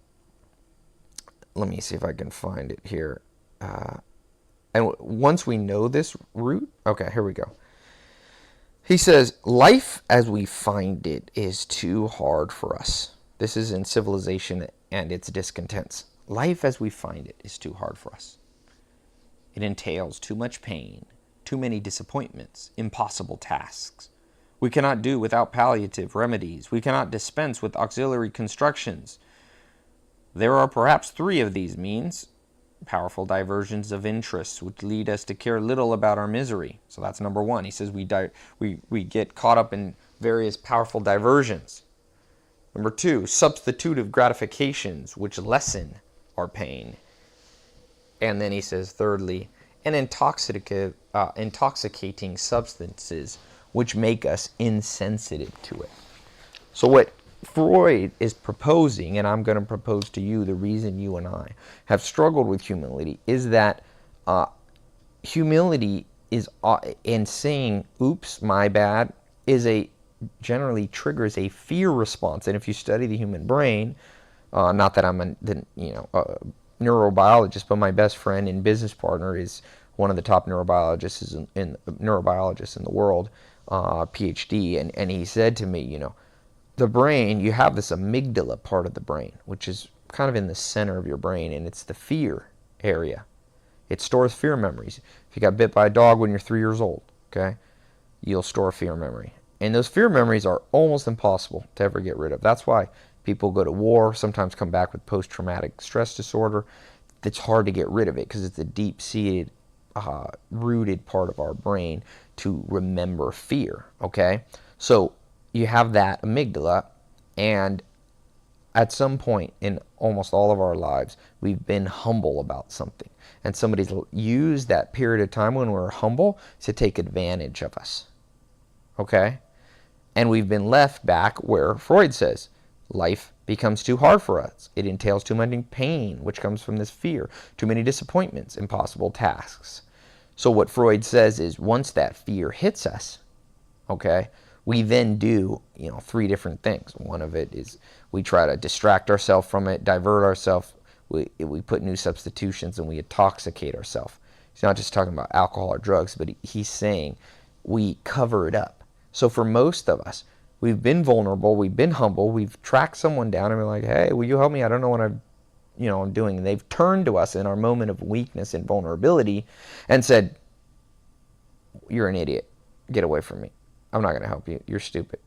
me see if I can find it here. And once we know this root, okay, here we go. He says, life as we find it is too hard for us. This is in Civilization and Its Discontents. Life as we find it is too hard for us. It entails too much pain, too many disappointments, impossible tasks. We cannot do without palliative remedies. We cannot dispense with auxiliary constructions. There are perhaps 3 of these means. Powerful diversions of interests which lead us to care little about our misery. So that's number 1. He says we get caught up in various powerful diversions. Number 2, substitutive gratifications which lessen our pain. And then he says, thirdly, and intoxicating substances which make us insensitive to it. So what Freud is proposing, and I'm going to propose to you the reason you and I have struggled with humility, is that humility is, in saying, oops, my bad, generally triggers a fear response. And if you study the human brain, not that I'm a neurobiologist, but my best friend and business partner is one of the top neurobiologists in the world, PhD, and he said to me, the brain, you have this amygdala part of the brain, which is kind of in the center of your brain, and it's the fear area. It stores fear memories. If you got bit by a dog when you're 3 years old, okay, you'll store fear memory. And those fear memories are almost impossible to ever get rid of. That's why people go to war, sometimes come back with post-traumatic stress disorder. It's hard to get rid of it because it's a deep-seated, rooted part of our brain to remember fear, okay? So you have that amygdala, and at some point in almost all of our lives, we've been humble about something. And somebody's used that period of time when we're humble to take advantage of us, okay? And we've been left back where Freud says, life becomes too hard for us. It entails too much pain, which comes from this fear, too many disappointments, impossible tasks. So what Freud says is once that fear hits us, okay, we then do, 3 different things. One of it is we try to distract ourselves from it, divert ourselves. We put new substitutions and we intoxicate ourselves. He's not just talking about alcohol or drugs, but he's saying we cover it up. So for most of us, we've been vulnerable, we've been humble, we've tracked someone down and we're like, hey, will you help me? I don't know what I'm doing. And they've turned to us in our moment of weakness and vulnerability and said, you're an idiot. Get away from me. I'm not going to help you. You're stupid.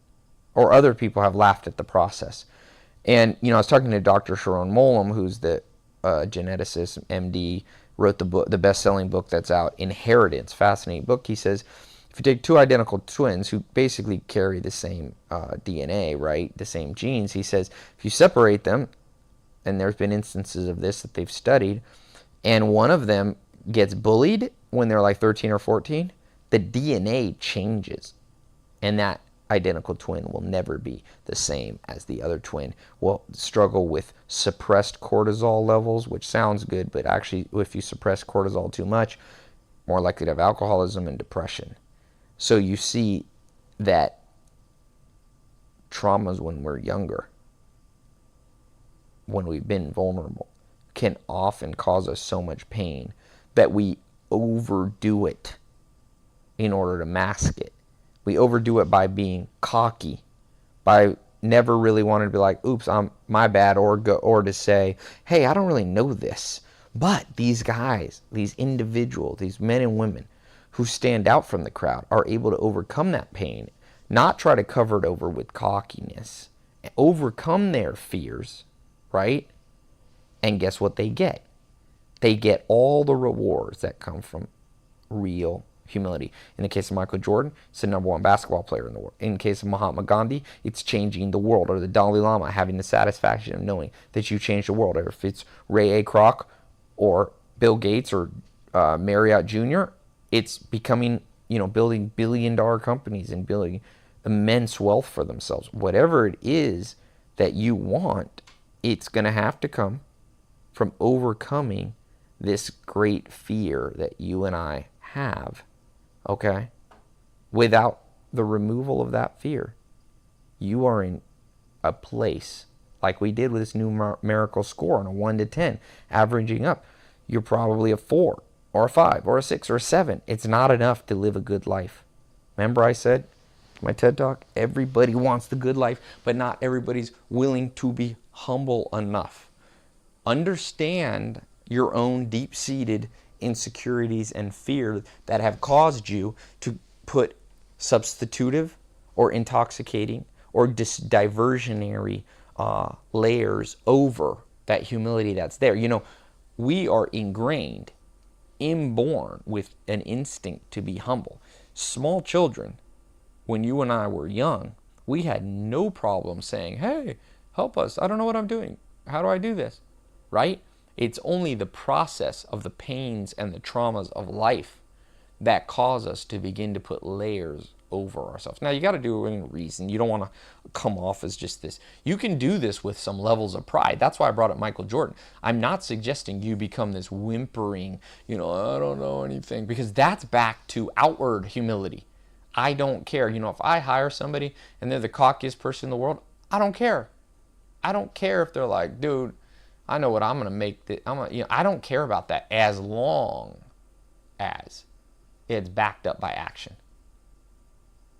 Or other people have laughed at the process. And, I was talking to Dr. Sharon Mollum, who's the geneticist, MD, wrote the book, the best-selling book that's out, Inheritance, fascinating book. He says, if you take 2 identical twins who basically carry the same DNA, right, the same genes, he says, if you separate them, and there's been instances of this that they've studied, and one of them gets bullied when they're like 13 or 14, the DNA changes. And that identical twin will never be the same as the other twin. Will struggle with suppressed cortisol levels, which sounds good, but actually if you suppress cortisol too much, more likely to have alcoholism and depression. So you see that traumas when we're younger, when we've been vulnerable, can often cause us so much pain that we overdo it in order to mask it. We overdo it by being cocky, by never really wanting to be like, oops, my bad, or to say, hey, I don't really know this. But these guys, these individuals, these men and women who stand out from the crowd are able to overcome that pain, not try to cover it over with cockiness, overcome their fears, right? And guess what they get? They get all the rewards that come from real humility. In the case of Michael Jordan, it's the #1 basketball player in the world. In the case of Mahatma Gandhi, it's changing the world. Or the Dalai Lama, having the satisfaction of knowing that you changed the world. Or if it's Ray A. Kroc or Bill Gates or Marriott Jr., it's becoming, building billion-dollar companies and building immense wealth for themselves. Whatever it is that you want, it's going to have to come from overcoming this great fear that you and I have. Okay? Without the removal of that fear, you are in a place, like we did with this numerical score on a 1 to 10, averaging up. You're probably a 4 or a 5 or a 6 or a 7. It's not enough to live a good life. Remember I said, my TED Talk, everybody wants the good life, but not everybody's willing to be humble enough. Understand your own deep-seated insecurities and fear that have caused you to put substitutive or intoxicating or diversionary layers over that humility that's there. We are ingrained, inborn with an instinct to be humble. Small children, when you and I were young, we had no problem saying, hey, help us. I don't know what I'm doing. How do I do this? Right? It's only the process of the pains and the traumas of life that cause us to begin to put layers over ourselves. Now, you got to do it in reason. You don't want to come off as just this. You can do this with some levels of pride. That's why I brought up Michael Jordan. I'm not suggesting you become this whimpering, I don't know anything, because that's back to outward humility. I don't care. If I hire somebody and they're the cockiest person in the world, I don't care. I don't care if they're like, dude, I know what I'm going to make. I don't care about that as long as it's backed up by action.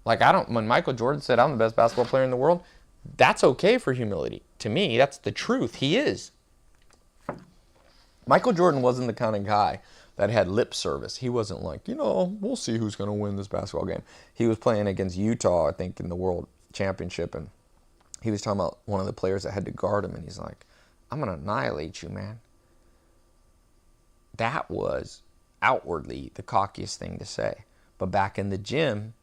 Like when Michael Jordan said, I'm the best basketball player in the world, that's okay for humility. To me, that's the truth. He is. Michael Jordan wasn't the kind of guy that had lip service. He wasn't like, we'll see who's going to win this basketball game. He was playing against Utah, I think, in the World Championship, and he was talking about one of the players that had to guard him, and he's like, I'm going to annihilate you, man. That was outwardly the cockiest thing to say. But back in the gym,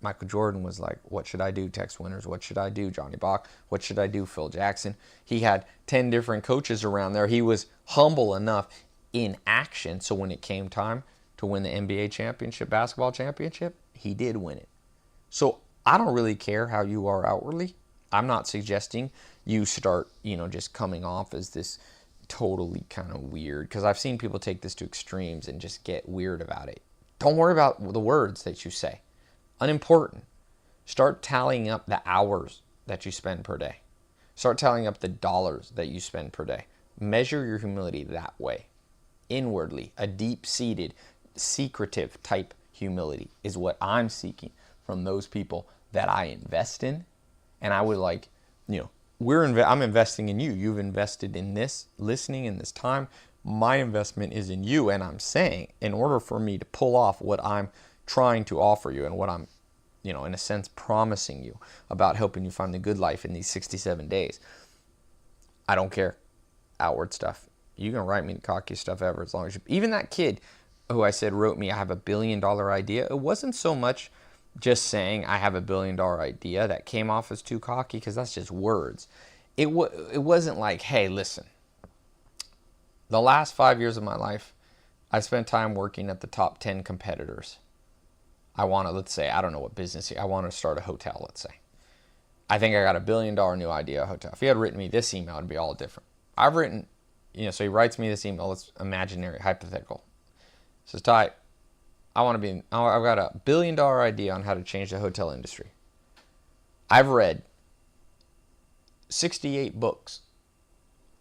Michael Jordan was like, what should I do, Tex Winters? What should I do, Johnny Bach? What should I do, Phil Jackson? He had 10 different coaches around there. He was humble enough in action, so when it came time to win the NBA championship, basketball championship, he did win it. So I don't really care how you are outwardly. I'm not suggesting you start, just coming off as this totally kind of weird, because I've seen people take this to extremes and just get weird about it. Don't worry about the words that you say. Unimportant. Start tallying up the hours that you spend per day. Start tallying up the dollars that you spend per day. Measure your humility that way. Inwardly, a deep-seated, secretive type humility is what I'm seeking from those people that I invest in. And I would like, I'm investing in you. You've invested in this listening in this time. My investment is in you. And I'm saying, in order for me to pull off what I'm trying to offer you and what I'm, in a sense, promising you about helping you find the good life in these 67 days, I don't care. Outward stuff. You can write me the cockiest stuff ever, as long as even that kid who I said wrote me, I have $1 billion idea. It wasn't so much just saying I have $1 billion idea that came off as too cocky, because that's just words. It wasn't like, hey, listen, the last 5 years of my life, I spent time working at the top 10 competitors. I want to, let's say, I don't know what business, I want to start a hotel, let's say. I think I got $1 billion new idea hotel. If he had written me this email, it'd be all different. I've written, so he writes me this email, it's imaginary, hypothetical. It says, Ty, I've got $1 billion idea on how to change the hotel industry. I've read 68 books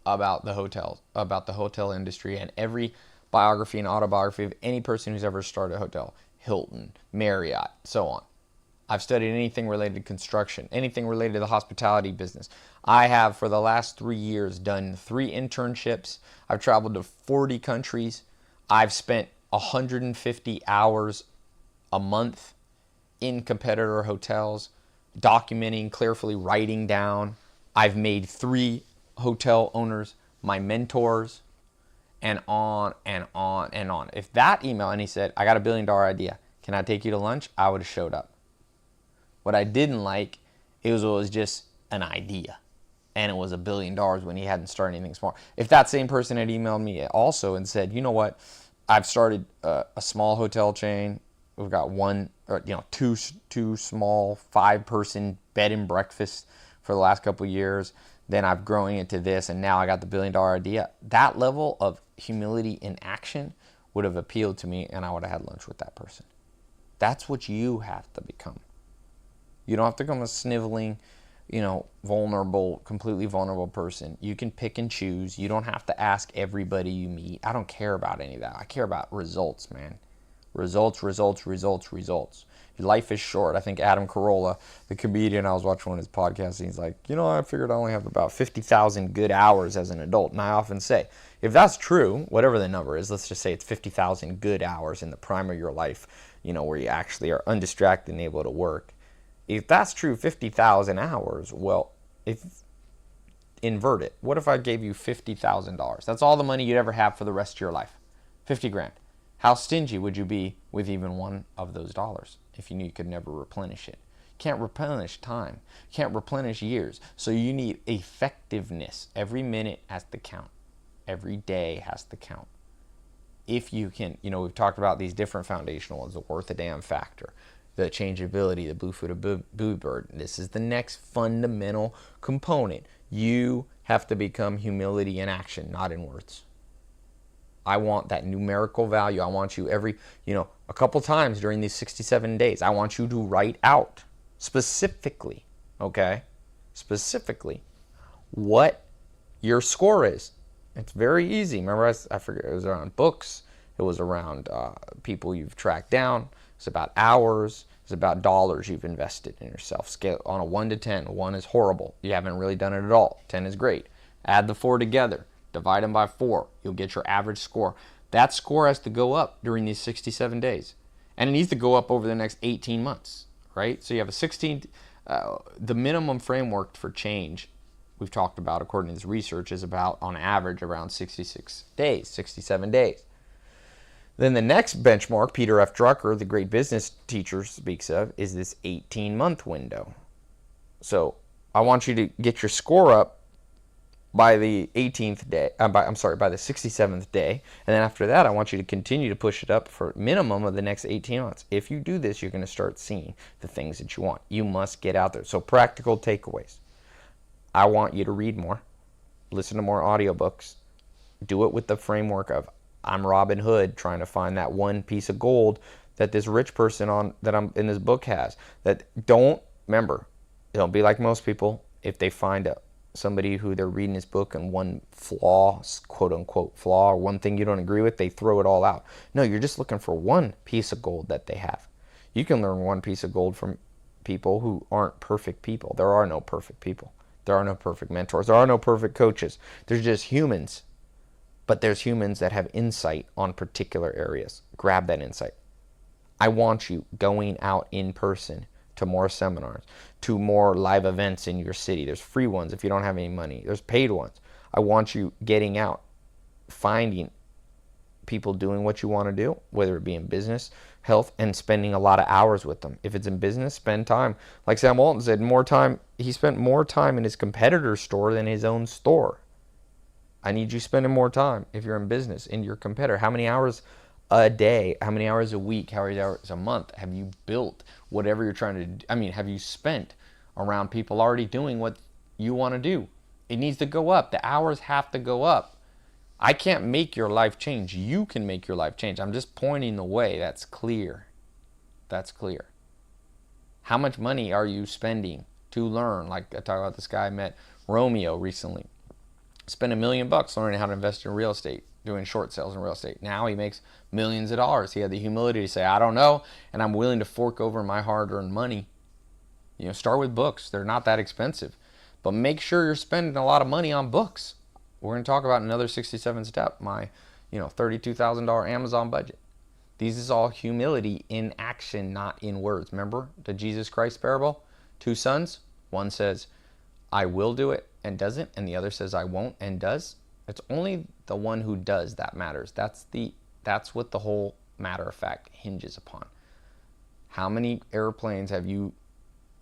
about the hotel industry, and every biography and autobiography of any person who's ever started a hotel. Hilton, Marriott, so on. I've studied anything related to construction, anything related to the hospitality business. I have, for the last 3 years, done 3 internships. I've traveled to 40 countries. I've spent 150 hours a month in competitor hotels, documenting, carefully writing down. I've made 3 hotel owners my mentors, and on and on and on. If that email, and he said, I got $1 billion idea, can I take you to lunch? I would have showed up. What I didn't like, it was just an idea. And it was $1 billion when he hadn't started anything small. If that same person had emailed me also and said, you know what, I've started a small hotel chain. We've got two small 5-person bed and breakfast for the last couple of years. Then I'm growing it to this, and now I got the $1 billion idea. That level of humility in action would have appealed to me, and I would have had lunch with that person. That's what you have to become. You don't have to become a sniveling, vulnerable, completely vulnerable person. You can pick and choose. You don't have to ask everybody you meet. I don't care about any of that. I care about results, man. Results, results, results, results. Your life is short. I think Adam Carolla, the comedian, I was watching one of his podcasts, and he's like, I figured I only have about 50,000 good hours as an adult. And I often say, if that's true, whatever the number is, let's just say it's 50,000 good hours in the prime of your life, where you actually are undistracted and able to work. If that's true, 50,000 hours, well, invert it. What if I gave you $50,000? That's all the money you'd ever have for the rest of your life. 50 grand. How stingy would you be with even one of those dollars if you knew you could never replenish it? You can't replenish time. You can't replenish years. So you need effectiveness. Every minute has to count. Every day has to count. If you can, we've talked about these different foundational ones, the worth a damn factor, the changeability, the blue-footed bluebird. This is the next fundamental component. You have to become humility in action, not in words. I want that numerical value. I want you every, a couple times during these 67 days, I want you to write out specifically, okay? Specifically, what your score is. It's very easy. Remember, I forget, it was around books. It was around people you've tracked down. It's about hours. It's about dollars you've invested in yourself. Scale on a 1 to 10. 1 is horrible. You haven't really done it at all. 10 is great. Add the 4 together. Divide them by 4. You'll get your average score. That score has to go up during these 67 days. And it needs to go up over the next 18 months, right? So you have the minimum framework for change we've talked about, according to this research, is about, on average, around 66 days, 67 days. Then the next benchmark, Peter F. Drucker, the great business teacher, speaks of, is this 18-month window. So I want you to get your score up by the 18th day, by the 67th day. And then after that, I want you to continue to push it up for a minimum of the next 18 months. If you do this, you're going to start seeing the things that you want. You must get out there. So practical takeaways. I want you to read more, listen to more audiobooks, do it with the framework of, I'm Robin Hood trying to find that one piece of gold that this rich person that I'm in this book has. Don't be like most people. If they find somebody who they're reading this book and one flaw, quote unquote flaw, or one thing you don't agree with, they throw it all out. No, you're just looking for one piece of gold that they have. You can learn one piece of gold from people who aren't perfect people. There are no perfect people. There are no perfect mentors. There are no perfect coaches. There's just humans. But there's humans that have insight on particular areas. Grab that insight. I want you going out in person to more seminars, to more live events in your city. There's free ones if you don't have any money. There's paid ones. I want you getting out, finding people doing what you want to do, whether it be in business, health, and spending a lot of hours with them. If it's in business, spend time. Like Sam Walton said, he spent more time in his competitor's store than his own store. I need you spending more time, if you're in business, in your competitor. How many hours a day, how many hours a week, how many hours a month have you built whatever you're trying to do? Have you spent around people already doing what you want to do? It needs to go up. The hours have to go up. I can't make your life change. You can make your life change. I'm just pointing the way. That's clear. That's clear. How much money are you spending to learn? Like I talked about this guy I met, Romeo, recently. Spent $1 million learning how to invest in real estate, doing short sales in real estate. Now he makes millions of dollars. He had the humility to say, I don't know, and I'm willing to fork over my hard-earned money. Start with books. They're not that expensive. But make sure you're spending a lot of money on books. We're going to talk about another 67 step, my $32,000 Amazon budget. These is all humility in action, not in words. Remember the Jesus Christ parable? 2 sons. One says, I will do it, and doesn't, and the other says I won't and does. It's only the one who does that matters. That's what the whole matter of fact hinges upon. How many airplanes have you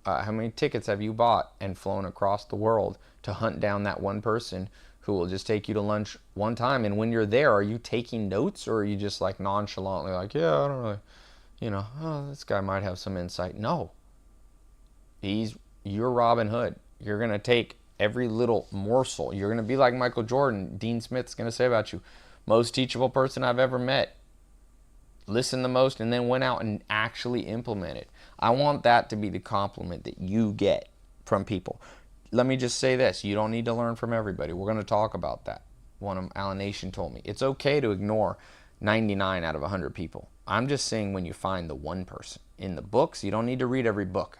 how many tickets have you bought and flown across the world to hunt down that one person who will just take you to lunch one time? And when you're there, are you taking notes, or are you just like nonchalantly like, yeah, I don't really, this guy might have some insight? No. You're Robin Hood. You're going to take every little morsel. You're going to be like Michael Jordan. Dean Smith's going to say about you, most teachable person I've ever met. Listened the most and then went out and actually implemented. I want that to be the compliment that you get from people. Let me just say this. You don't need to learn from everybody. We're going to talk about that. One of Alan Nation told me. It's okay to ignore 99 out of 100 people. I'm just saying when you find the one person. In the books, you don't need to read every book.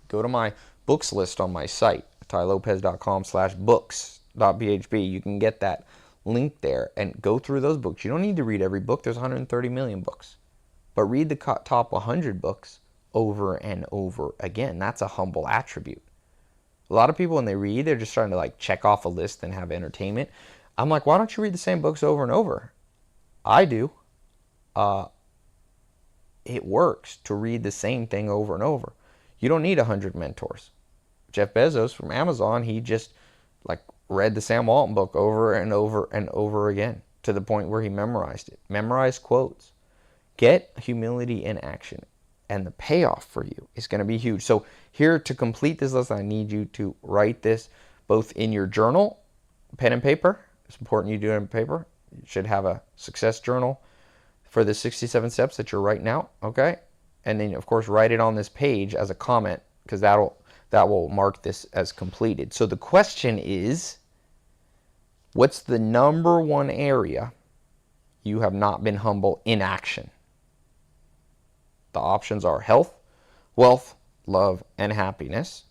Go to my books list on my site, tylopez.com/books.php. You can get that link there and go through those books. You don't need to read every book. There's 130 million books. But read the top 100 books over and over again. That's a humble attribute. A lot of people, when they read, they're just trying to like check off a list and have entertainment. I'm like, why don't you read the same books over and over? I do. It works to read the same thing over and over. You don't need 100 mentors. Jeff Bezos from Amazon, he just read the Sam Walton book over and over and over again to the point where he memorized it. Memorize quotes. Get humility in action, and the payoff for you is going to be huge. So here, to complete this list, I need you to write this both in your journal, pen and paper. It's important you do it in paper. You should have a success journal for the 67 steps that you're writing out, okay? And then, of course, write it on this page as a comment, because that will mark this as completed. So the question is, what's the number one area you have not been humble in action? The options are health, wealth, love, and happiness.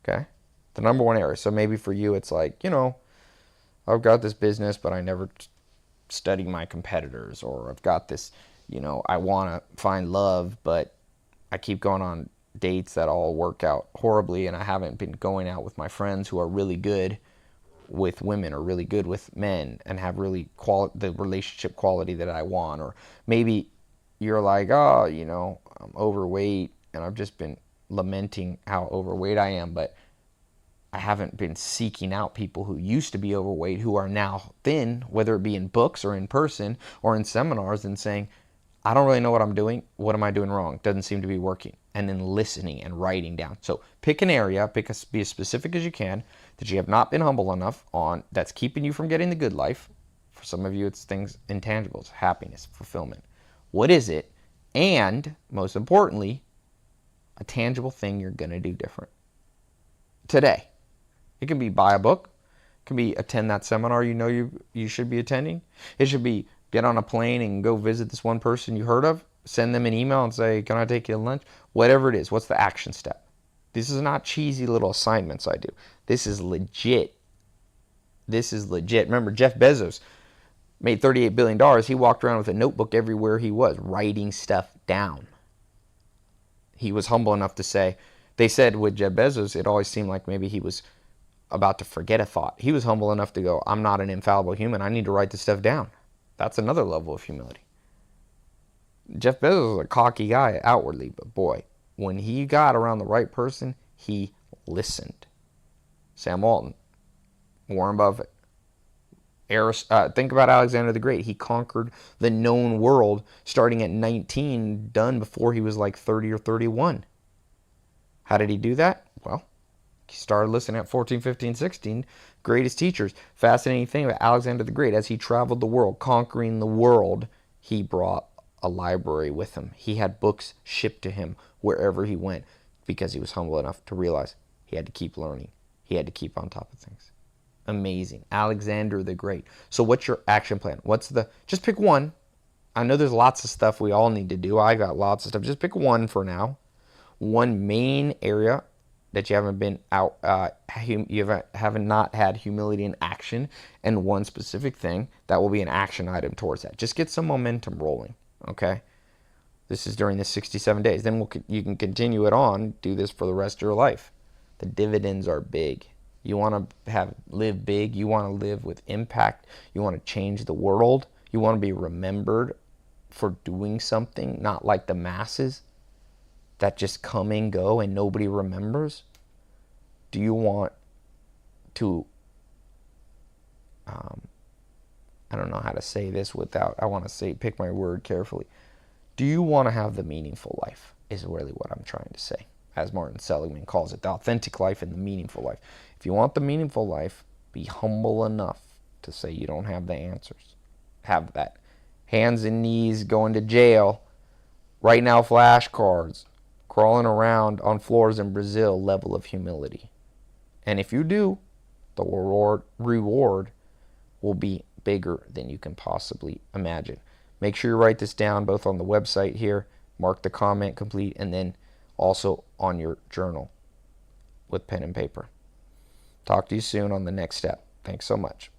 Okay? The number one area. So maybe for you it's like, I've got this business, but I never study my competitors, or I've got this, I want to find love, but I keep going on dates that all work out horribly, and I haven't been going out with my friends who are really good with women or really good with men and have really the relationship quality that I want. Or maybe you're like, oh, I'm overweight and I've just been lamenting how overweight I am, but I haven't been seeking out people who used to be overweight who are now thin, whether it be in books or in person or in seminars, and saying, I don't really know what I'm doing. What am I doing wrong? Doesn't seem to be working. And then listening and writing down. So pick an area, be as specific as you can that you have not been humble enough on, that's keeping you from getting the good life. For some of you, it's things, intangibles, happiness, fulfillment. What is it? And most importantly, a tangible thing you're going to do different today. It can be buy a book. It can be attend that seminar you should be attending. It should be get on a plane and go visit this one person you heard of. Send them an email and say, can I take you to lunch? Whatever it is, what's the action step? This is not cheesy little assignments I do. This is legit. Remember, Jeff Bezos made $38 billion. He walked around with a notebook everywhere he was, writing stuff down. He was humble enough to say, they said with Jeff Bezos, it always seemed like maybe he was about to forget a thought. He was humble enough to go, I'm not an infallible human. I need to write this stuff down. That's another level of humility. Jeff Bezos was a cocky guy outwardly, but boy, when he got around the right person, he listened. Sam Walton, Warren Buffett, think about Alexander the Great. He conquered the known world starting at 19, done before he was like 30 or 31. How did he do that? Well, he started listening at 14, 15, 16. Greatest teachers. Fascinating thing about Alexander the Great, as he traveled the world, conquering the world, he brought a library with him. He had books shipped to him wherever he went because he was humble enough to realize he had to keep learning. He had to keep on top of things. Amazing. Alexander the Great. So what's your action plan? Just pick one. I know there's lots of stuff we all need to do. I got lots of stuff. Just pick one for now. One main area that you haven't been out, you haven't not had humility in action, and one specific thing that will be an action item towards that. Just get some momentum rolling, okay? This is during the 67 days. Then you can continue it on, do this for the rest of your life. The dividends are big. You want to live big. You want to live with impact. You want to change the world. You want to be remembered for doing something, not like the masses that just come and go and nobody remembers. Do you want to, I don't know how to say this pick my word carefully. Do you want to have the meaningful life is really what I'm trying to say. As Martin Seligman calls it, the authentic life and the meaningful life. If you want the meaningful life, be humble enough to say you don't have the answers. Have that hands and knees going to jail, right now flashcards, crawling around on floors in Brazil level of humility. And if you do, the reward will be bigger than you can possibly imagine. Make sure you write this down both on the website here, mark the comment complete, and then also on your journal with pen and paper. Talk to you soon on the next step. Thanks so much.